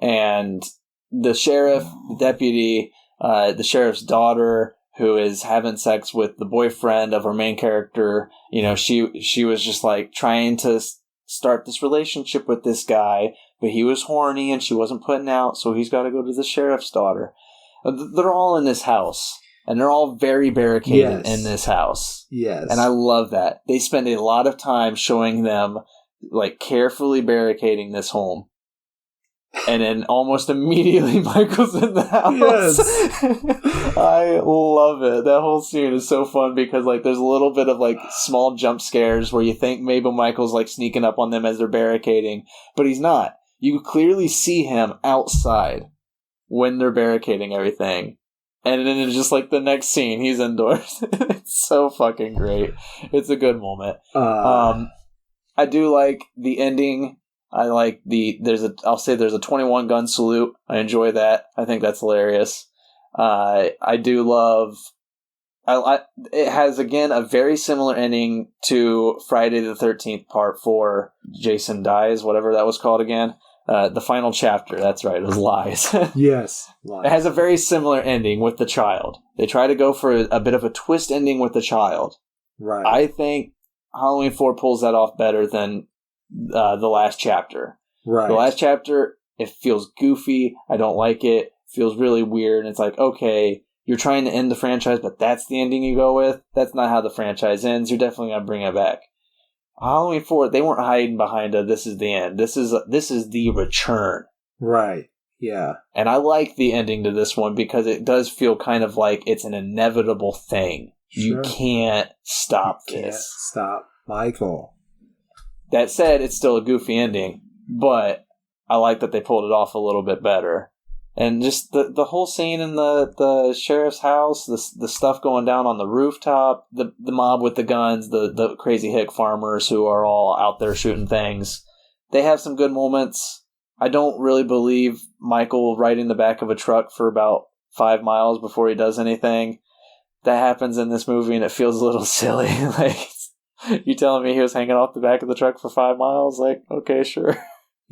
and the sheriff, the deputy, the sheriff's daughter, who is having sex with the boyfriend of our main character. She was just like trying to start this relationship with this guy, but he was horny and she wasn't putting out, so he's got to go to the sheriff's daughter. They're all in this house, and they're all very barricaded in this house. Yes. And I love that. They spend a lot of time showing them, like, carefully barricading this home. And then almost immediately Michael's in the house. Yes. I love it. That whole scene is so fun because, like, there's a little bit of, like, small jump scares where you think maybe Michael's, like, sneaking up on them as they're barricading, but he's not. You clearly see him outside when they're barricading everything. And then it's just like the next scene, he's indoors. It's so fucking great. It's a good moment. I do like the ending. I like there's a 21 gun salute. I enjoy that. I think that's hilarious. I do love, it has again a very similar ending to Friday the 13th Part 4, Jason Dies, whatever that was called again. The final chapter, that's right, it was Lies. Yes. Lies. It has a very similar ending with the child. They try to go for a bit of a twist ending with the child. Right. I think Halloween 4 pulls that off better than the last chapter. Right. The last chapter, it feels goofy. I don't like it. It feels really weird. And it's like, okay, you're trying to end the franchise, but that's the ending you go with? That's not how the franchise ends. You're definitely going to bring it back. Halloween 4, they weren't hiding behind this is the end. This is the return. Right. Yeah. And I like the ending to this one because it does feel kind of like it's an inevitable thing. Sure. You can't stop this. Can't stop Michael. That said, it's still a goofy ending, but I like that they pulled it off a little bit better. And just the whole scene in the sheriff's house, the stuff going down on the rooftop, the mob with the guns, the crazy hick farmers who are all out there shooting things. They have some good moments. I don't really believe Michael riding the back of a truck for about 5 miles before he does anything. That happens in this movie, and it feels a little silly. Like, you telling me he was hanging off the back of the truck for 5 miles? Like, okay, sure.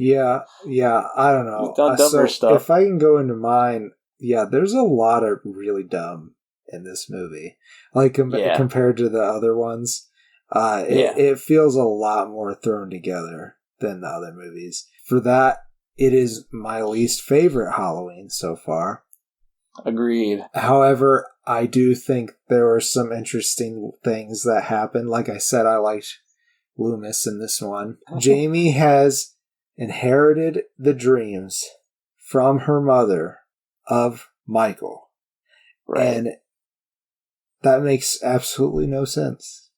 Yeah, I don't know. He's done dumber stuff. If I can go into mine, yeah, there's a lot of really dumb in this movie. Like, compared to the other ones, it feels a lot more thrown together than the other movies. For that, it is my least favorite Halloween so far. Agreed. However, I do think there were some interesting things that happened. Like I said, I liked Loomis in this one. Jamie has inherited the dreams from her mother of Michael. Right. And that makes absolutely no sense.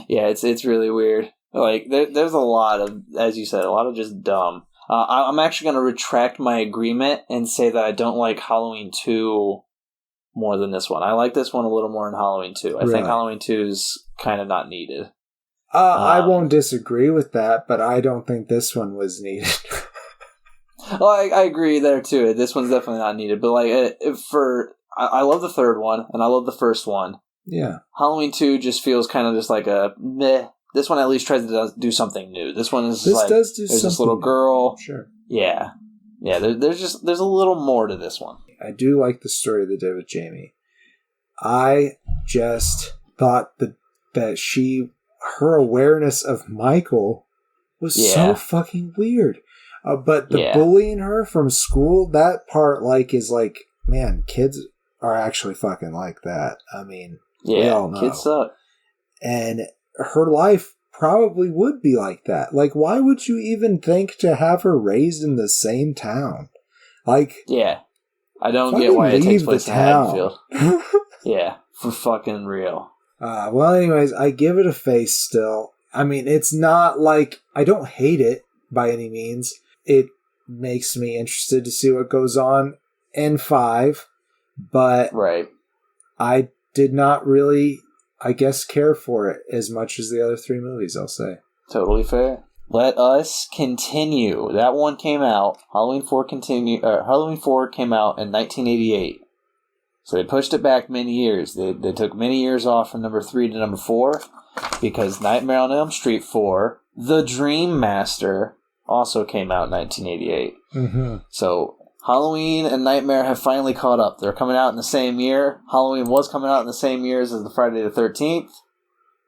Yeah, it's really weird. Like, there's a lot of, as you said, a lot of just dumb. I'm actually going to retract my agreement and say that I don't like Halloween 2 more than this one. I like this one a little more than Halloween 2. I think Halloween 2 is kind of not needed. I won't disagree with that, but I don't think this one was needed. Well, I agree there too. This one's definitely not needed, but like I love the third one and I love the first one. Yeah. Halloween 2 just feels kind of just like a meh. This one at least tries to do something new. This one is there's this little girl. Sure. Yeah. Yeah, there's a little more to this one. I do like the story they did with Jamie. I just thought that her awareness of Michael was so fucking weird. But the bullying her from school, that part is man, kids are actually fucking like that. I mean, we all know. Kids suck. And her life probably would be like that. Like, why would you even think to have her raised in the same town? Yeah. I don't get why it takes place in Haddonfield. Yeah, for fucking real. Well, anyways, I give it a face still. I mean, it's not like I don't hate it by any means. It makes me interested to see what goes on in 5, but I did not really, I guess, care for it as much as the other 3 movies, I'll say. Totally fair. Let us continue. That one came out. Halloween 4 came out in 1988. So they pushed it back many years. They took many years off from number 3 to number 4 because Nightmare on Elm Street 4, The Dream Master, also came out in 1988. Mm-hmm. So Halloween and Nightmare have finally caught up. They're coming out in the same year. Halloween was coming out in the same years as the Friday the 13th.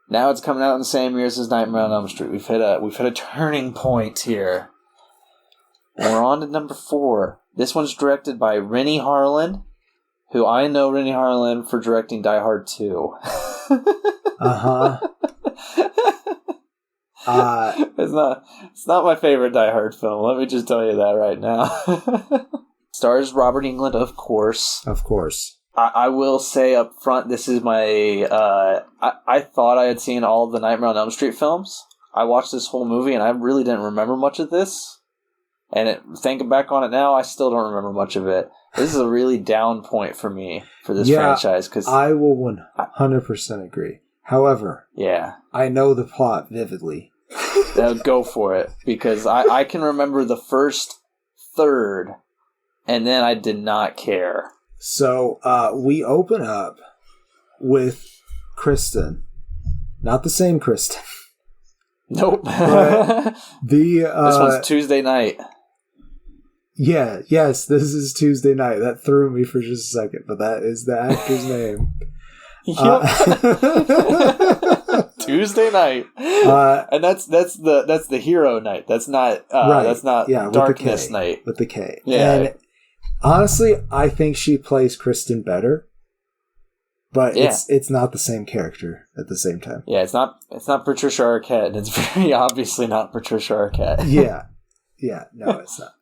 Now it's coming out in the same years as Nightmare on Elm Street. We've hit a turning point here. And we're on to number 4. This one's directed by Rennie Harlan, who I know Rennie Harlan for directing Die Hard 2. Uh-huh. It's not my favorite Die Hard film. Let me just tell you that right now. Stars Robert Englund, of course. Of course. I will say up front, this is my... I thought I had seen all of the Nightmare on Elm Street films. I watched this whole movie, and I really didn't remember much of this. And thinking back on it now, I still don't remember much of it. This is a really down point for me, for this franchise. Cause I will 100% agree. However, I know the plot vividly. Go for it, because I can remember the first third, and then I did not care. So we open up with Kristen. Not the same Kristen. Nope. This one's Tuesday night. Yes, this is Tuesday night. That threw me for just a second, but that is the actor's name. Tuesday night, and that's the hero night. That's not darkness night with the K. Yeah. And honestly, I think she plays Kristen better, but it's not the same character at the same time. Yeah, it's not Patricia Arquette, and it's very obviously not Patricia Arquette. No, it's not.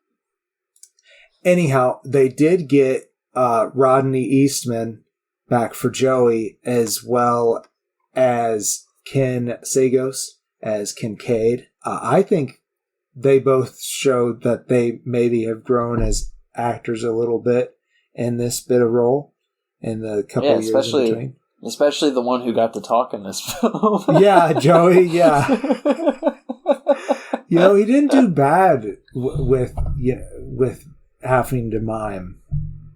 Anyhow, they did get Rodney Eastman back for Joey, as well as Ken Sagos as Kincaid. I think they both showed that they maybe have grown as actors a little bit in this bit of role in the couple of years in between. Especially the one who got to talk in this film. Yeah, Joey, yeah. He didn't do bad with having to mime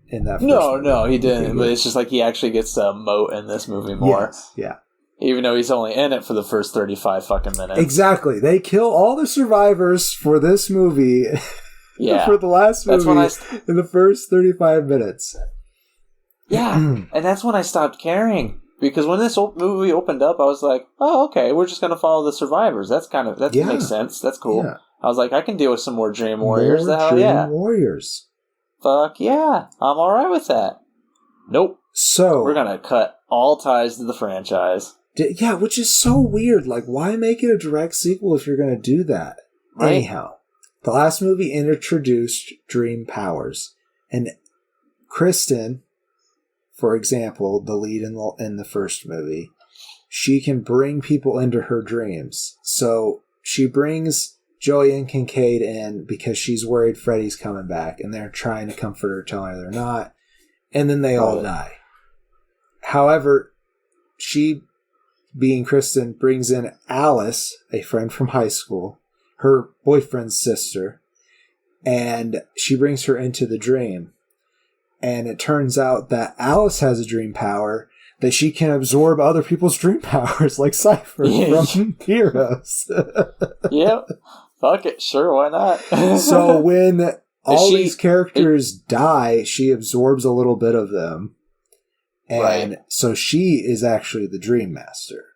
in that first movie. No, he didn't. But it's just like he actually gets to emote in this movie more. Yes, yeah. Even though he's only in it for the first 35 fucking minutes. Exactly. They kill all the survivors for this movie. Yeah. For the last movie in the first 35 minutes. Yeah. And that's when I stopped caring. Because when this movie opened up, I was like, oh, okay, we're just going to follow the survivors. That makes sense. That's cool. Yeah. I was like, I can deal with some more Dream Warriors. Warriors. Fuck yeah. I'm alright with that. Nope. So we're going to cut all ties to the franchise. Yeah, which is so weird. Like, why make it a direct sequel if you're going to do that? Right? Anyhow, the last movie introduced dream powers. And Kristen, for example, the lead in the first movie, she can bring people into her dreams. So she brings Joey and Kincaid in because she's worried Freddy's coming back, and they're trying to comfort her, telling her they're not, and then they all die. However, she, being Kristen, brings in Alice, a friend from high school, her boyfriend's sister, and she brings her into the dream. And it turns out that Alice has a dream power that she can absorb other people's dream powers, like Cypher from Heroes. Yep. Fuck it. Sure, why not? So when all these characters die, she absorbs a little bit of them. And so she is actually the Dream Master.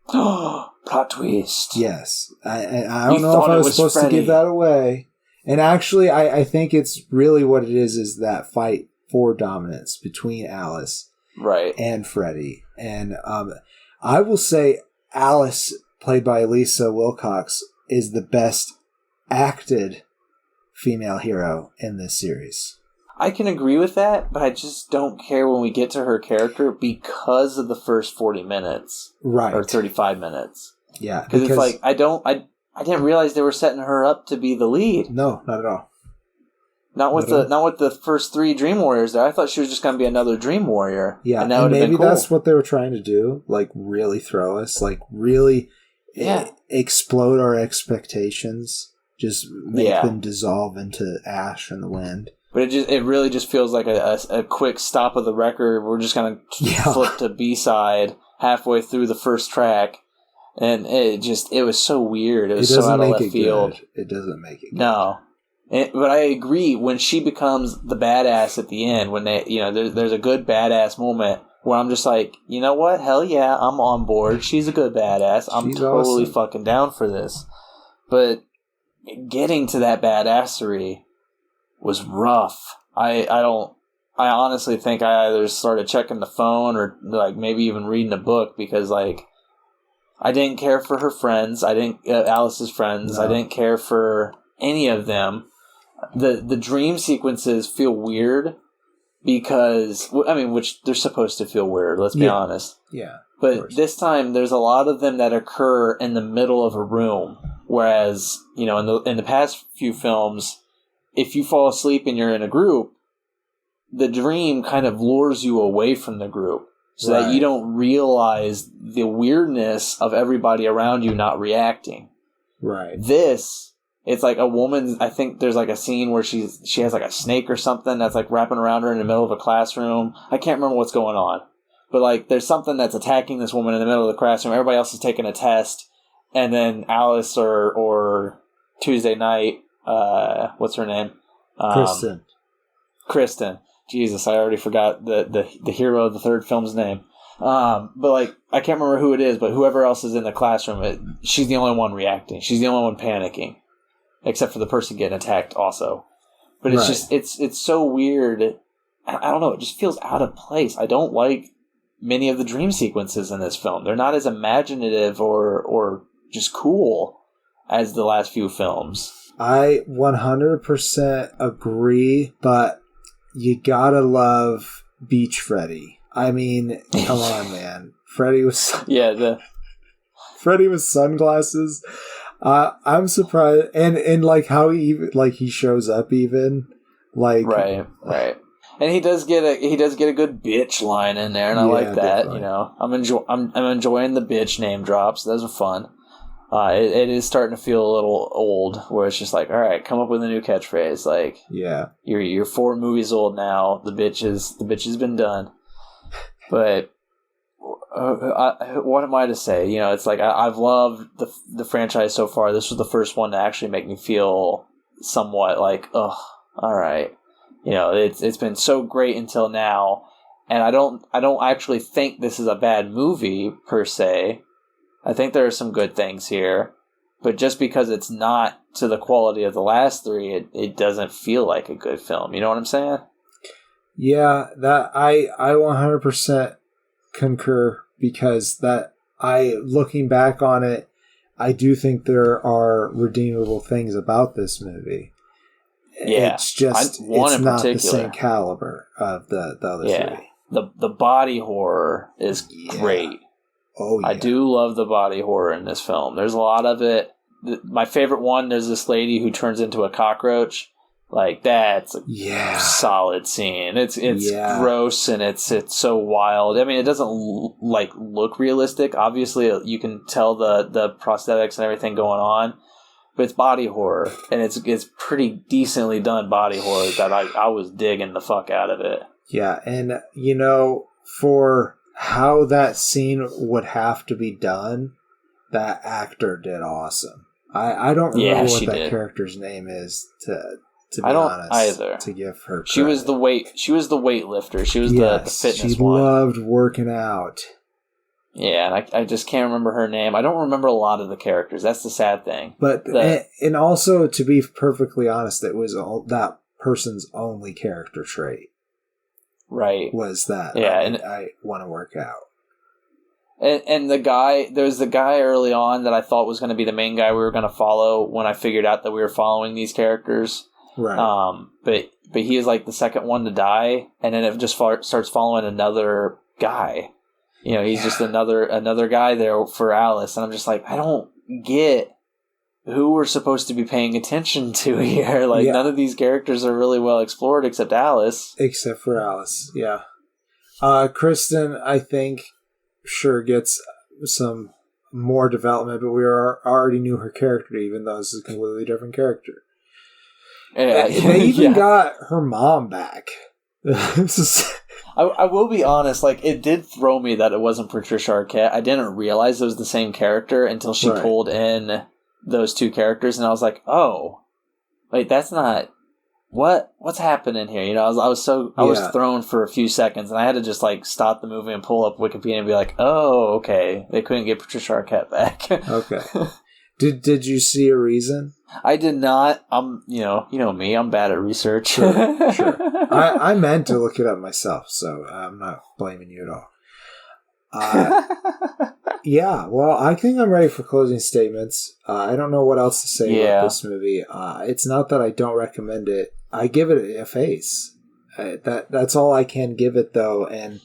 Plot twist. Yes. I don't know if I was supposed to give that away. And actually, I think it's really what it is that fight for dominance between Alice and Freddy. And I will say Alice, played by Lisa Wilcox, is the best acted female hero in this series. I can agree with that, but I just don't care when we get to her character because of the first 40 minutes. Right. Or 35 minutes. Yeah. Because it's like, I didn't realize they were setting her up to be the lead. No, not at all. Not with the first 3 Dream Warriors there. I thought she was just going to be another Dream Warrior. Yeah, and maybe that's what they were trying to do. Like, really throw us. Like, really explode our expectations. Just make them dissolve into ash in the wind. But it really just feels like a quick stop of the record. We're just going to flip to B-side halfway through the first track. And it was so weird. It was so out of left field. Good. It doesn't make it good. No. But I agree, when she becomes the badass at the end, when they, there's a good badass moment where I'm just like, you know what? Hell yeah, I'm on board. She's a good badass. I'm totally fucking down for this. But getting to that badassery was rough. I honestly think I either started checking the phone or like maybe even reading a book, because like I didn't care for her friends. Alice's friends. No. I didn't care for any of them. The dream sequences feel weird because, which they're supposed to feel weird, let's be honest. Yeah. But this time, there's a lot of them that occur in the middle of a room. Whereas, in the past few films, if you fall asleep and you're in a group, the dream kind of lures you away from the group so that you don't realize the weirdness of everybody around you not reacting. Right. It's like a woman, I think there's like a scene where she has like a snake or something that's like wrapping around her in the middle of a classroom. I can't remember what's going on. But like there's something that's attacking this woman in the middle of the classroom. Everybody else is taking a test. And then Alice or Tuesday Night, what's her name? Kristen. Jesus, I already forgot the hero of the third film's name. But like I can't remember who it is, but whoever else is in the classroom, she's the only one reacting. She's the only one panicking. Except for the person getting attacked also. But it's just, it's so weird. I don't know, it just feels out of place. I don't like many of the dream sequences in this film. They're not as imaginative or just cool as the last few films. I 100% agree, but you gotta love Beach Freddy. I mean, come on, man. Freddy was... Freddy with sunglasses. I'm surprised, and like how he shows up even like right, and he does get a good bitch line in there, and I like that. Definitely. I'm enjoying the bitch name drops. Those are fun. It is starting to feel a little old, where it's just like, all right, come up with a new catchphrase. Like, you're 4 movies old now. The bitch has been done, but. What am I to say? It's like I've loved the franchise so far. This was the first one to actually make me feel somewhat like, all right. It's been so great until now, and I don't actually think this is a bad movie per se. I think there are some good things here, but just because it's not to the quality of the last 3, it doesn't feel like a good film. You know what I'm saying? Yeah, that I 100% concur. Because looking back on it, I do think there are redeemable things about this movie. Yeah, it's just it's not the same caliber of the other 3. The body horror is great. Oh, yeah. I do love the body horror in this film. There's a lot of it my favorite one, there's this lady who turns into a cockroach. Like, that's a solid scene. It's gross and it's so wild. I mean, it doesn't look realistic. Obviously, you can tell the prosthetics and everything going on, but it's body horror, and it's pretty decently done body horror that I was digging the fuck out of it. Yeah, and for how that scene would have to be done, that actor did awesome. I don't remember what that character's name is to be honest, either. To give her credit. She was the weightlifter. She was the fitness one. She loved working out. Yeah, and I just can't remember her name. I don't remember a lot of the characters. That's the sad thing. But and also, to be perfectly honest, it was that person's only character trait. Right. Was that I want to work out. And there's the guy early on that I thought was going to be the main guy we were going to follow when I figured out that we were following these characters. Right. But he is like the second one to die, and then it just starts following another guy. He's just another guy there for Alice, and I'm just like, I don't get who we're supposed to be paying attention to here. Like, none of these characters are really well explored except Alice. Except for Alice, yeah. Kristen, I think, sure gets some more development, but we already knew her character, even though this is a completely different character. Yeah. They even got her mom back. I will be honest, like, it did throw me that it wasn't Patricia Arquette. I didn't realize it was the same character until she pulled in those two characters, and I was like, oh, wait, that's not... What's happening here? I was thrown for a few seconds, and I had to just like stop the movie and pull up Wikipedia and be like, "Oh, okay, they couldn't get Patricia Arquette back." Okay. Did you see a reason? I did not. You know me. I'm bad at research. Sure. I meant to look it up myself, so I'm not blaming you at all. Yeah, well, I think I'm ready for closing statements. I don't know what else to say about this movie. It's not that I don't recommend it. I give it a face. That's all I can give it, though, and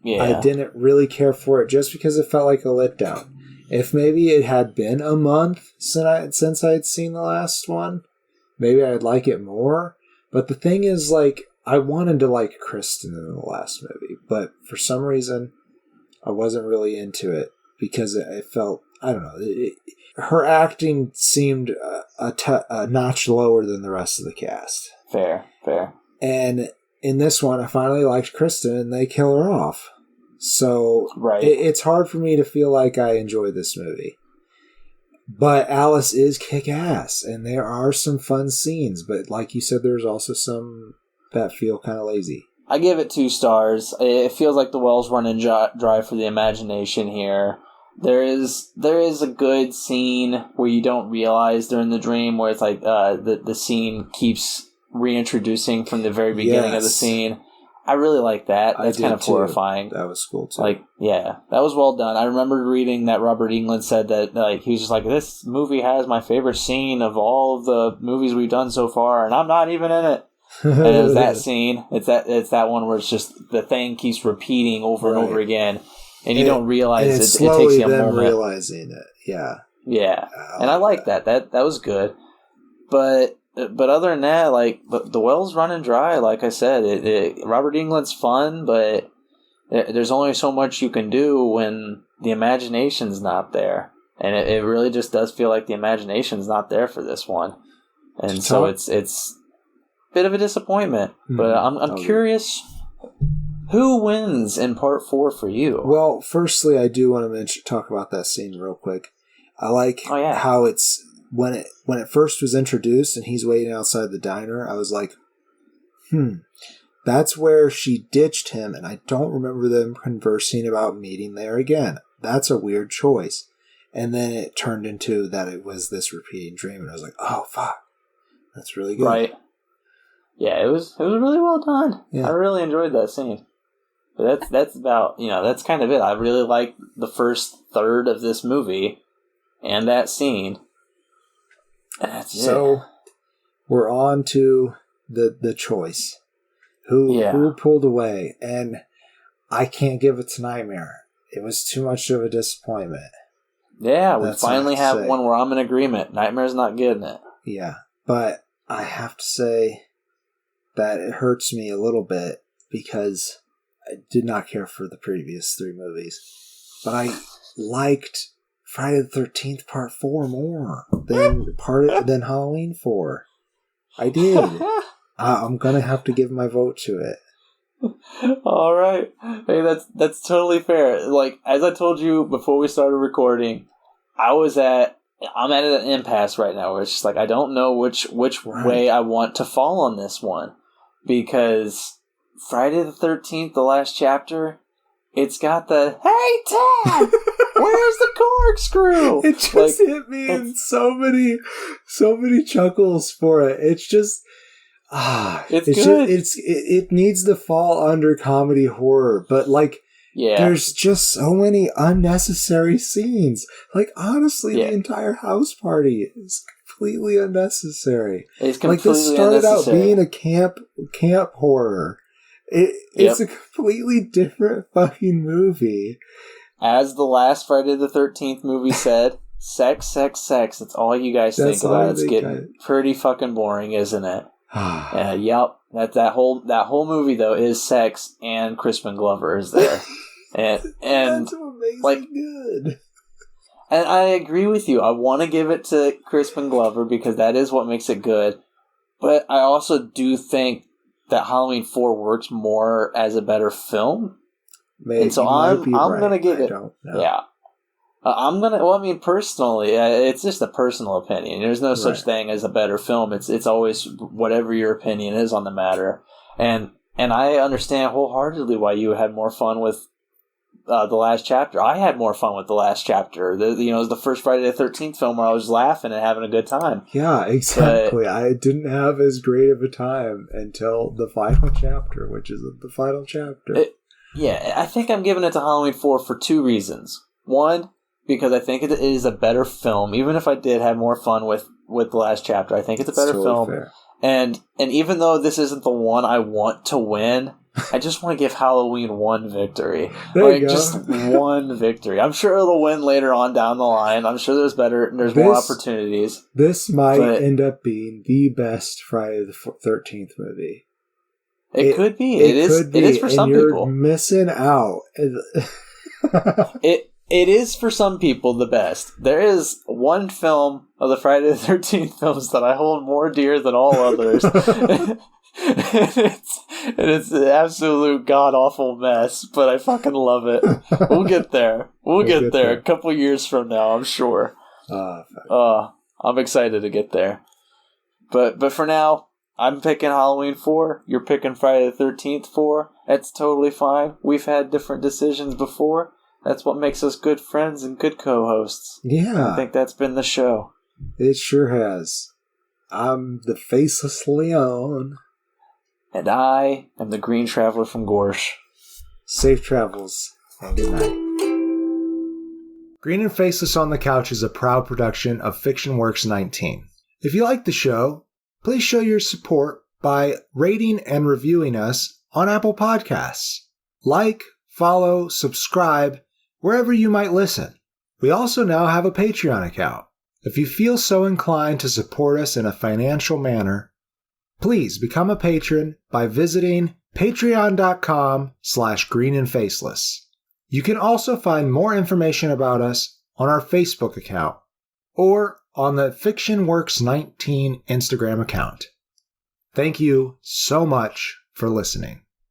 I didn't really care for it just because it felt like a letdown. If maybe it had been a month since I had seen the last one, maybe I'd like it more. But the thing is, like, I wanted to like Kristen in the last movie, but for some reason, I wasn't really into it because it felt, I don't know, her acting seemed a notch lower than the rest of the cast. Fair. And in this one, I finally liked Kristen, and they kill her off. So it's hard for me to feel like I enjoyed this movie. But Alice is kick-ass, and there are some fun scenes. But like you said, there's also some that feel kind of lazy. I give it 2 stars. It feels like the well's running dry for the imagination here. There is a good scene where you don't realize during the dream where it's like the scene keeps reintroducing from the very beginning of the scene. I really like that. That's kind of horrifying. That was cool too. Like, yeah, that was well done. I remember reading that Robert Englund said that like he was just like, this movie has my favorite scene of all of the movies we've done so far, and I'm not even in it. And it was that scene. It's that one where it's just the thing keeps repeating over and over again, and you don't realize it takes you a moment realizing it. Yeah, and I like that. That was good, but other than that, like the well's running dry. Like I said, Robert Englund's fun, but there's only so much you can do when the imagination's not there, and it really just does feel like the imagination's not there for this one, and so it's bit of a disappointment, but I'm curious who wins in part 4 for you. Well, firstly, I do want to talk about that scene real quick. I like how it's when it first was introduced and he's waiting outside the diner. I was like, that's where she ditched him, and I don't remember them conversing about meeting there again. That's a weird choice. And then it turned into that it was this repeating dream, and I was like, oh fuck, that's really good. Right. Yeah, it was really well done. Yeah. I really enjoyed that scene. But that's about, that's kind of it. I really liked the first third of this movie and that scene. And that's it. So we're on to the choice. Who pulled away? And I can't give it to Nightmare. It was too much of a disappointment. Yeah, we finally have one where I'm in agreement. Nightmare's not getting it. Yeah, but I have to say that it hurts me a little bit because I did not care for the previous 3 movies. But I liked Friday the 13th Part 4 more than Halloween 4. I did. I'm going to have to give my vote to it. All right. Hey, that's totally fair. Like, as I told you before we started recording, I'm at an impasse right now where it's just like I don't know which way I want to fall on this one, because Friday the 13th, the last chapter, it's got the "Hey Ted, where's the corkscrew?" It just hit me in so many chuckles for it. It's just it's good. It needs to fall under comedy horror, but there's just so many unnecessary scenes. Like, honestly, the entire house party is completely unnecessary. It's completely this started out being a camp horror. It's a completely different fucking movie. As the last Friday the 13th movie said, sex, sex, sex. That's all you guys think about. It's getting pretty fucking boring, isn't it? Yep. That whole movie though is sex, and Crispin Glover is there, and that's good. And I agree with you. I want to give it to Crispin Glover because that is what makes it good. But I also do think that Halloween 4 works more as a better film. Maybe, and so I'm gonna give it. Yeah. Personally, it's just a personal opinion. There's no such thing as a better film. It's always whatever your opinion is on the matter. And I understand wholeheartedly why you had more fun with the last chapter. I had more fun with the last chapter. It was the first Friday the 13th film where I was laughing and having a good time. Yeah, exactly. But I didn't have as great of a time until the final chapter, which is the final chapter. I think I'm giving it to Halloween 4 for 2 reasons. One, because I think it is a better film. Even if I did have more fun with the last chapter, I think it's a better film. Fair. And even though this isn't the one I want to win, I just want to give Halloween 1 victory. Just 1 victory. I'm sure it'll win later on down the line. I'm sure there's more opportunities. This might end up being the best Friday the 13th movie. It could be. It is for some people. You're missing out. It is for some people the best. There is one film of the Friday the 13th films that I hold more dear than all others. and it's an absolute god-awful mess, but I fucking love it. We'll get there. We'll get there a couple years from now, I'm sure. I'm excited to get there. But for now, I'm picking Halloween 4. You're picking Friday the 13th 4. That's totally fine. We've had different decisions before. That's what makes us good friends and good co-hosts. Yeah. I think that's been the show. It sure has. I'm the Faceless Leon. And I am the Green Traveler from Gorsh. Safe travels, and good night. Green and Faceless on the Couch is a proud production of FictionWorks 19. If you like the show, please show your support by rating and reviewing us on Apple Podcasts. Like, follow, subscribe, wherever you might listen. We also now have a Patreon account. If you feel so inclined to support us in a financial manner, please become a patron by visiting patreon.com/greenandfaceless. You can also find more information about us on our Facebook account or on the FictionWorks 19 Instagram account. Thank you so much for listening.